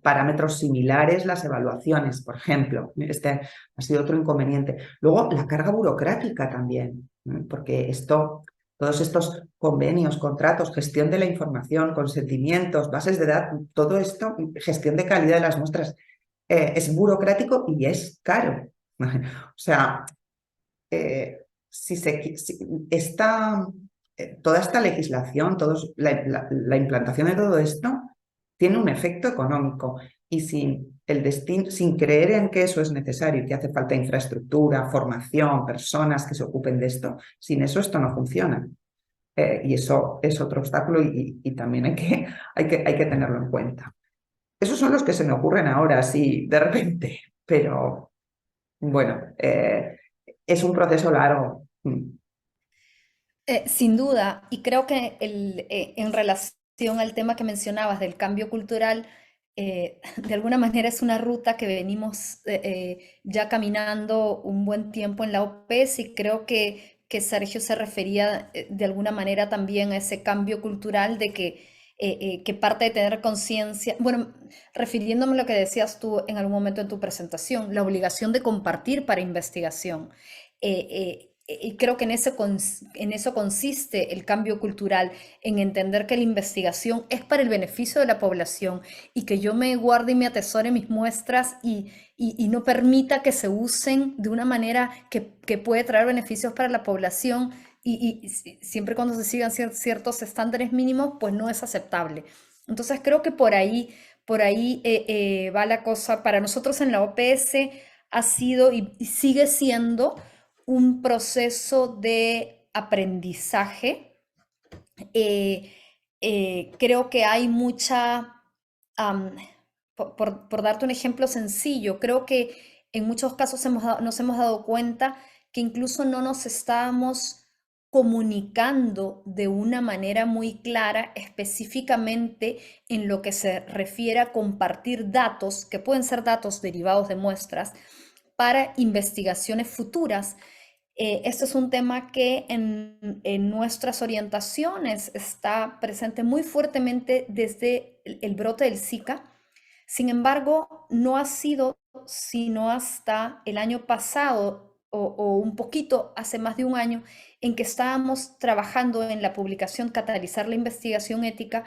parámetros similares las evaluaciones, por ejemplo. Este ha sido otro inconveniente. Luego, la carga burocrática también, ¿no? Porque todos estos convenios, contratos, gestión de la información, consentimientos, bases de datos, todo esto, gestión de calidad de las muestras, es burocrático y es caro. O sea, toda esta legislación, la implantación de todo esto tiene un efecto económico y sin creer en que eso es necesario, que hace falta infraestructura, formación, personas que se ocupen de esto, sin eso esto no funciona. Y eso es otro obstáculo y también hay que tenerlo en cuenta. Esos son los que se me ocurren ahora, así de repente, pero bueno, es un proceso largo. Sin duda, y creo que en relación al tema que mencionabas del cambio cultural, de alguna manera es una ruta que venimos ya caminando un buen tiempo en la OPS y creo que Sergio se refería de alguna manera también a ese cambio cultural de que parte de tener conciencia, bueno, refiriéndome a lo que decías tú en algún momento en tu presentación, la obligación de compartir para investigación. Y creo que en eso consiste el cambio cultural, en entender que la investigación es para el beneficio de la población y que yo me guarde y me atesore mis muestras y no permita que se usen de una manera que puede traer beneficios para la población y siempre cuando se sigan ciertos estándares mínimos, pues no es aceptable. Entonces creo que por ahí va la cosa. Para nosotros en la OPS ha sido y sigue siendo un proceso de aprendizaje. Creo que hay mucha, por darte un ejemplo sencillo, creo que en muchos casos nos hemos dado cuenta que incluso no nos estábamos comunicando de una manera muy clara, específicamente en lo que se refiere a compartir datos, que pueden ser datos derivados de muestras, para investigaciones futuras. Este es un tema que en nuestras orientaciones está presente muy fuertemente desde el brote del Zika. Sin embargo, no ha sido sino hasta el año pasado o un poquito hace más de un año en que estábamos trabajando en la publicación Catalizar la investigación ética,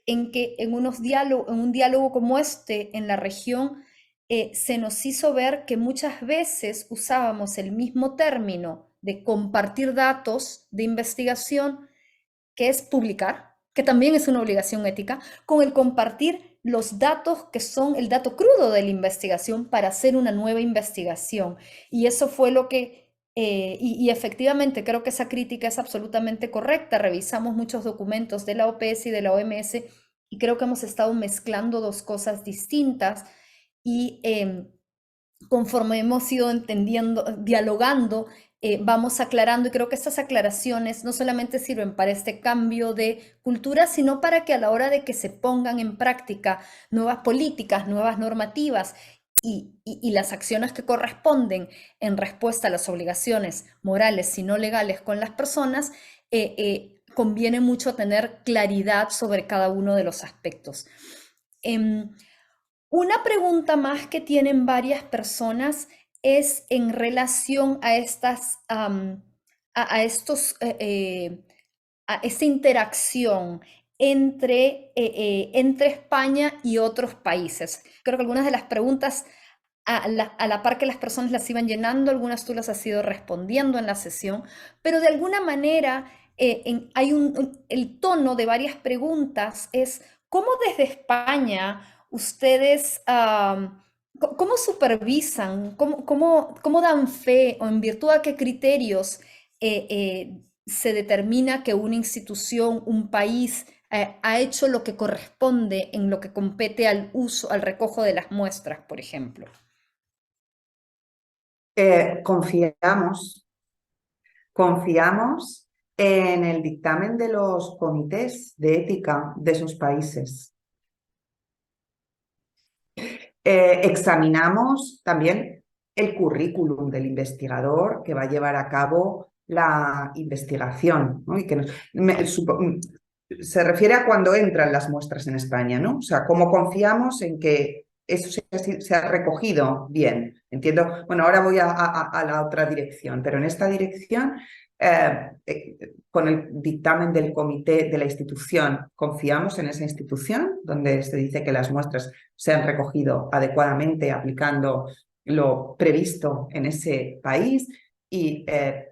en que en un diálogo como este en la región se nos hizo ver que muchas veces usábamos el mismo término de compartir datos de investigación, que es publicar, que también es una obligación ética, con el compartir los datos que son el dato crudo de la investigación para hacer una nueva investigación. Y eso fue lo que, y efectivamente creo que esa crítica es absolutamente correcta. Revisamos muchos documentos de la OPS y de la OMS y creo que hemos estado mezclando dos cosas distintas y conforme hemos ido entendiendo, dialogando, vamos aclarando y creo que estas aclaraciones no solamente sirven para este cambio de cultura, sino para que a la hora de que se pongan en práctica nuevas políticas, nuevas normativas y las acciones que corresponden en respuesta a las obligaciones morales y no legales con las personas, conviene mucho tener claridad sobre cada uno de los aspectos. Una pregunta más que tienen varias personas es en relación a esta interacción entre España y otros países. Creo que algunas de las preguntas, a la par que las personas las iban llenando, algunas tú las has ido respondiendo en la sesión, pero de alguna manera el tono de varias preguntas es ¿cómo desde España ustedes, cómo supervisan, cómo dan fe o en virtud de qué criterios se determina que una institución, un país, ha hecho lo que corresponde en lo que compete al uso, al recojo de las muestras, por ejemplo? Confiamos en el dictamen de los comités de ética de sus países. Examinamos también el currículum del investigador que va a llevar a cabo la investigación, ¿no? Y que se refiere a cuando entran las muestras en España, ¿no? O sea, cómo confiamos en que eso se ha recogido bien. Entiendo, bueno, ahora voy a la otra dirección, pero en esta dirección, con el dictamen del comité de la institución, confiamos en esa institución donde se dice que las muestras se han recogido adecuadamente aplicando lo previsto en ese país y,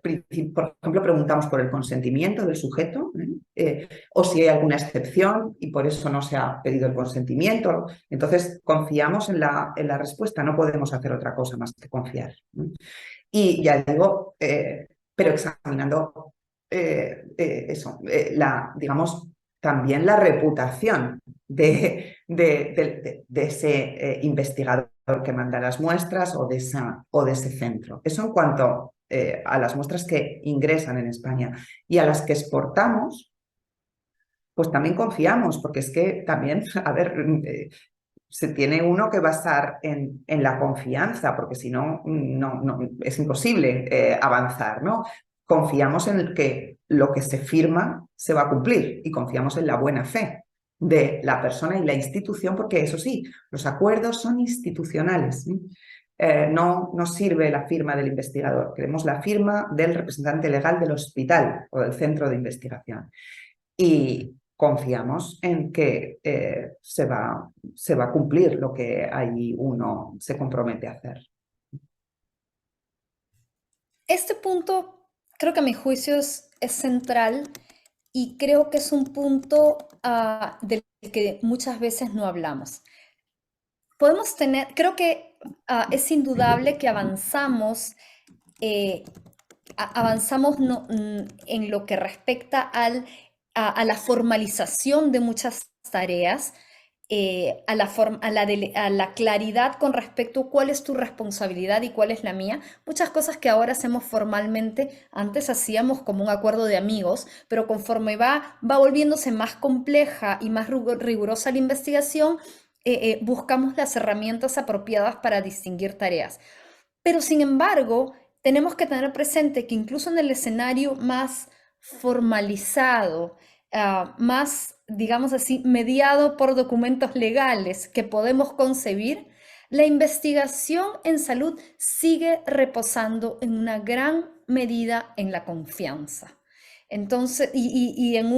por ejemplo, preguntamos por el consentimiento del sujeto o si hay alguna excepción y por eso no se ha pedido el consentimiento. Entonces, confiamos en la respuesta, no podemos hacer otra cosa más que confiar. Y ya digo, pero examinando eso, digamos, también la reputación de ese investigador que manda las muestras o de ese centro. Eso en cuanto a las muestras que ingresan en España y a las que exportamos, pues también confiamos, porque es que también, a ver, se tiene uno que basar en la confianza, porque si no, no es imposible avanzar, ¿no? Confiamos en que lo que se firma se va a cumplir y confiamos en la buena fe de la persona y la institución, porque eso sí, los acuerdos son institucionales. No sirve la firma del investigador, queremos la firma del representante legal del hospital o del centro de investigación. Y confiamos en que se va a cumplir lo que ahí uno se compromete a hacer. Este punto creo que a mi juicio es central y creo que es un punto del que muchas veces no hablamos. Creo que es indudable que avanzamos en lo que respecta a la formalización de muchas tareas, a la claridad con respecto a cuál es tu responsabilidad y cuál es la mía. Muchas cosas que ahora hacemos formalmente, antes hacíamos como un acuerdo de amigos, pero conforme va volviéndose más compleja y más rigurosa la investigación, buscamos las herramientas apropiadas para distinguir tareas. Pero sin embargo, tenemos que tener presente que incluso en el escenario más formalizado, más, digamos así, mediado por documentos legales que podemos concebir, la investigación en salud sigue reposando en una gran medida en la confianza. Entonces, y en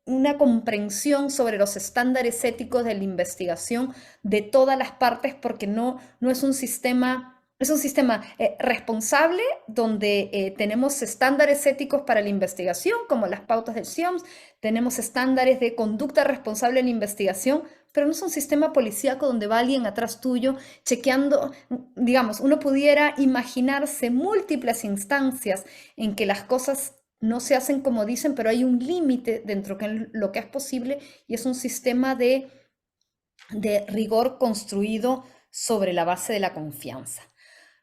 una comprensión sobre los estándares éticos de la investigación de todas las partes, porque no es un sistema Es un sistema responsable donde tenemos estándares éticos para la investigación, como las pautas del CIOMS, tenemos estándares de conducta responsable en la investigación, pero no es un sistema policíaco donde va alguien atrás tuyo chequeando. Digamos, uno pudiera imaginarse múltiples instancias en que las cosas no se hacen como dicen, pero hay un límite dentro de lo que es posible, y es un sistema de rigor construido sobre la base de la confianza.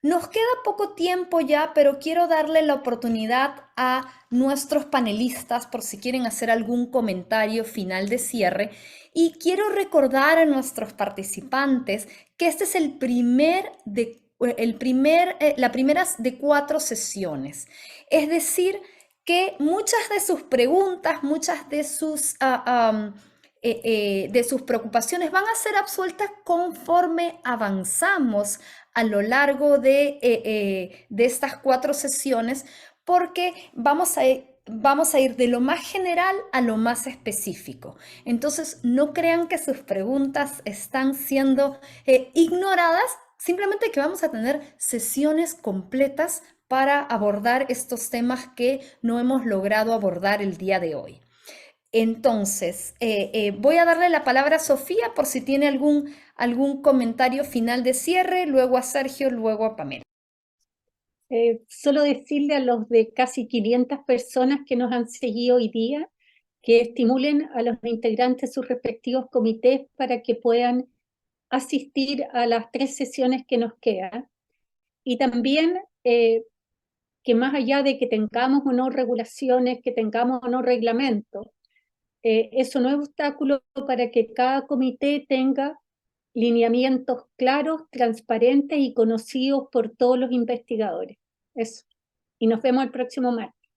Nos queda poco tiempo ya, pero quiero darle la oportunidad a nuestros panelistas por si quieren hacer algún comentario final de cierre. Y quiero recordar a nuestros participantes que este es la primera de 4 sesiones. Es decir, que muchas de sus preguntas, muchas de sus preocupaciones van a ser absueltas conforme avanzamos a lo largo de estas 4 sesiones, porque vamos a ir de lo más general a lo más específico. Entonces, no crean que sus preguntas están siendo ignoradas, simplemente que vamos a tener sesiones completas para abordar estos temas que no hemos logrado abordar el día de hoy. Entonces, voy a darle la palabra a Sofía por si tiene algún comentario final de cierre, luego a Sergio, luego a Pamela. Solo decirle a los de casi 500 personas que nos han seguido hoy día que estimulen a los integrantes de sus respectivos comités para que puedan asistir a las 3 sesiones que nos quedan. Y también que más allá de que tengamos o no regulaciones, que tengamos o no reglamentos, eso no es obstáculo para que cada comité tenga lineamientos claros, transparentes y conocidos por todos los investigadores. Eso. Y nos vemos el próximo martes.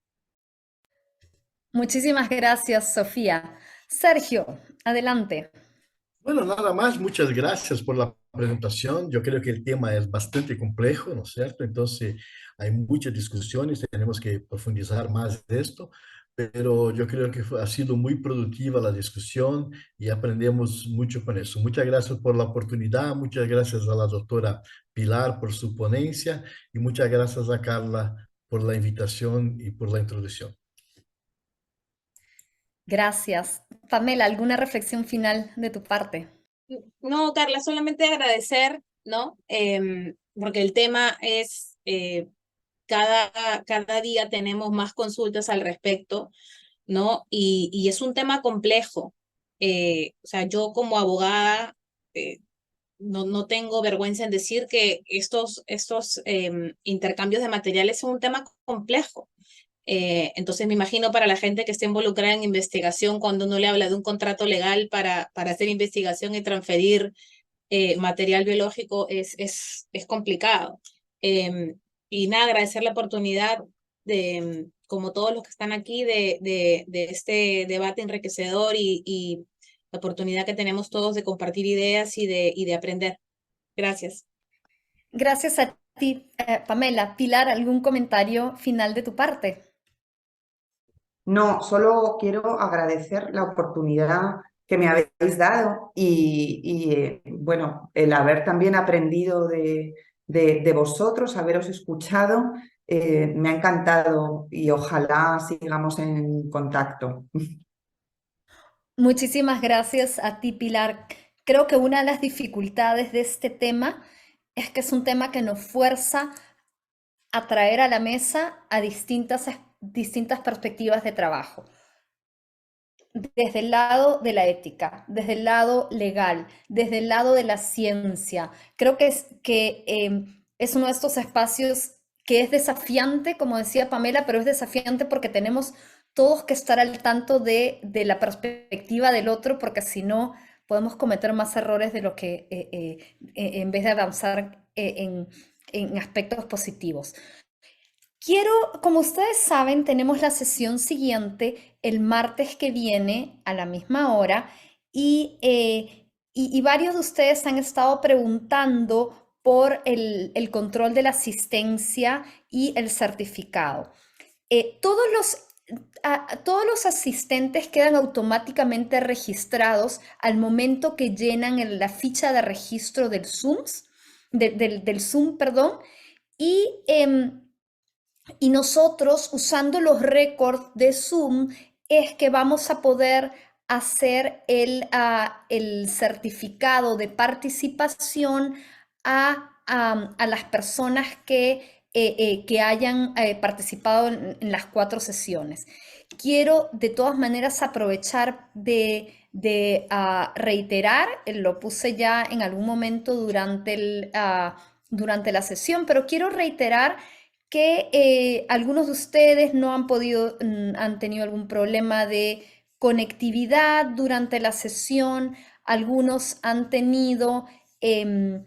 Muchísimas gracias, Sofía. Sergio, adelante. Bueno, nada más, muchas gracias por la presentación. Yo creo que el tema es bastante complejo, ¿no es cierto? Entonces, hay muchas discusiones, tenemos que profundizar más de esto, pero yo creo que ha sido muy productiva la discusión y aprendemos mucho con eso. Muchas gracias por la oportunidad, muchas gracias a la doctora Pilar por su ponencia y muchas gracias a Carla por la invitación y por la introducción. Gracias. Pamela, ¿alguna reflexión final de tu parte? No, Carla, solamente agradecer, ¿no? Porque el tema es, cada día tenemos más consultas al respecto, ¿no? Y es un tema complejo. O sea, yo como abogada no tengo vergüenza en decir que estos intercambios de materiales son un tema complejo. Entonces me imagino para la gente que esté involucrada en investigación, cuando uno le habla de un contrato legal para hacer investigación y transferir material biológico, es complicado. Y nada, agradecer la oportunidad de, como todos los que están aquí, de este debate enriquecedor y la oportunidad que tenemos todos de compartir ideas y de aprender. Gracias. Gracias a ti, Pamela. Pilar, ¿algún comentario final de tu parte? No, solo quiero agradecer la oportunidad que me habéis dado y bueno, el haber también aprendido de vosotros, haberos escuchado, me ha encantado y ojalá sigamos en contacto. Muchísimas gracias a ti, Pilar. Creo que una de las dificultades de este tema es que es un tema que nos fuerza a traer a la mesa a distintas perspectivas de trabajo. Desde el lado de la ética, desde el lado legal, desde el lado de la ciencia. Creo que es uno de estos espacios que es desafiante, como decía Pamela, pero es desafiante porque tenemos todos que estar al tanto de la perspectiva del otro, porque si no podemos cometer más errores de lo que en vez de avanzar en aspectos positivos. Como ustedes saben, tenemos la sesión siguiente el martes que viene a la misma hora y varios de ustedes han estado preguntando por el control de la asistencia y el certificado. Todos los asistentes quedan automáticamente registrados al momento que llenan la ficha de registro del SUMS. del Zoom, perdón, y nosotros, usando los récords de Zoom, es que vamos a poder hacer el certificado de participación a las personas que hayan participado en las 4 sesiones. Quiero de todas maneras aprovechar de reiterar, lo puse ya en algún momento durante la sesión, pero quiero reiterar que algunos de ustedes no han han tenido algún problema de conectividad durante la sesión, algunos han tenido, tienen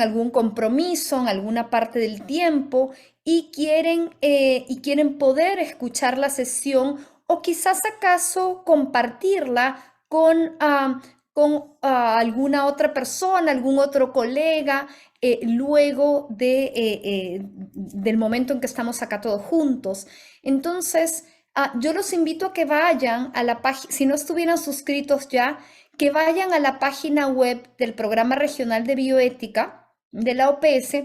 algún compromiso en alguna parte del tiempo y quieren poder escuchar la sesión o quizás acaso compartirla con alguna otra persona, algún otro colega, luego del momento en que estamos acá todos juntos. Entonces, yo los invito a que vayan a la página, si no estuvieran suscritos ya, que vayan a la página web del Programa Regional de Bioética de la OPS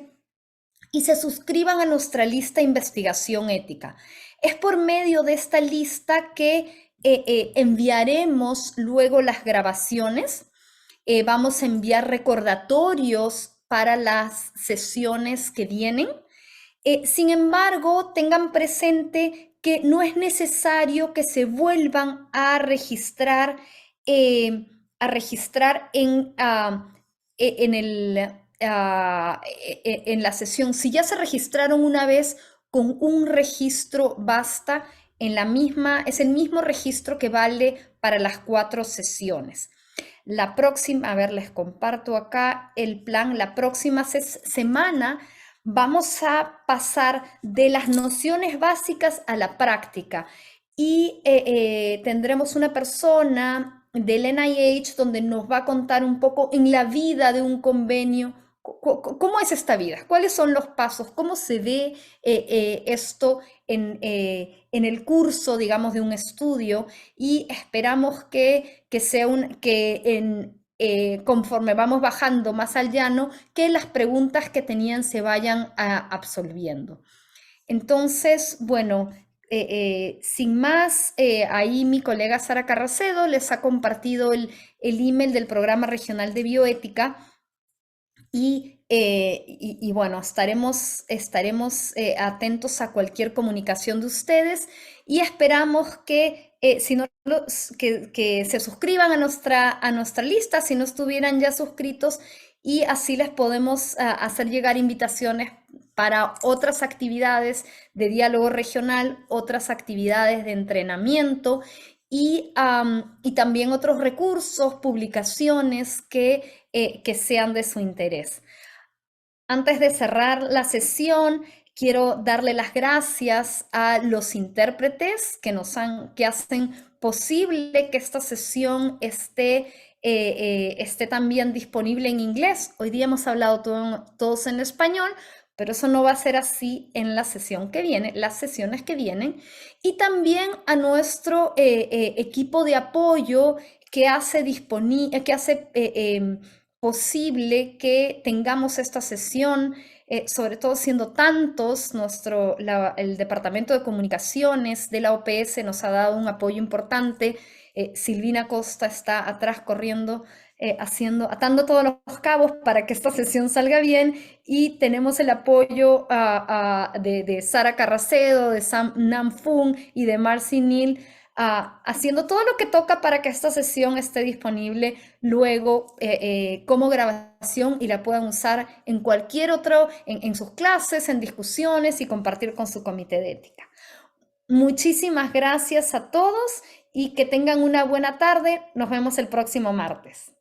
y se suscriban a nuestra lista de investigación ética. Es por medio de esta lista que enviaremos luego las grabaciones. Vamos a enviar recordatorios para las sesiones que vienen. Sin embargo, tengan presente que no es necesario que se vuelvan a registrar en la sesión. Si ya se registraron una vez, con un registro basta. Es el mismo registro que vale para las 4 sesiones. La próxima, a ver, les comparto acá el plan. La próxima semana vamos a pasar de las nociones básicas a la práctica y tendremos una persona del NIH donde nos va a contar un poco en la vida de un convenio. ¿Cómo es esta vida? ¿Cuáles son los pasos? ¿Cómo se ve esto en el curso, digamos, de un estudio? Y esperamos que conforme vamos bajando más al llano, que las preguntas que tenían se vayan absolviendo. Entonces, bueno, sin más, ahí mi colega Sara Carracedo les ha compartido el email del Programa Regional de Bioética. Y bueno, estaremos atentos a cualquier comunicación de ustedes y esperamos que, que se suscriban a nuestra lista si no estuvieran ya suscritos, y así les podemos hacer llegar invitaciones para otras actividades de diálogo regional, otras actividades de entrenamiento y también otros recursos, publicaciones que sean de su interés. Antes de cerrar la sesión, quiero darle las gracias a los intérpretes que hacen posible que esta sesión esté también disponible en inglés. Hoy día hemos hablado todos en español, pero eso no va a ser así en la sesión que viene, las sesiones que vienen. Y también a nuestro equipo de apoyo que hace posible que tengamos esta sesión, sobre todo siendo tantos. El Departamento de Comunicaciones de la OPS nos ha dado un apoyo importante. Silvina Costa está atrás corriendo, atando todos los cabos para que esta sesión salga bien, y tenemos el apoyo de Sara Carracedo, de Nam Phuong y de Marcy Neal, haciendo todo lo que toca para que esta sesión esté disponible luego como grabación y la puedan usar en cualquier otro, en sus clases, en discusiones y compartir con su comité de ética. Muchísimas gracias a todos y que tengan una buena tarde. Nos vemos el próximo martes.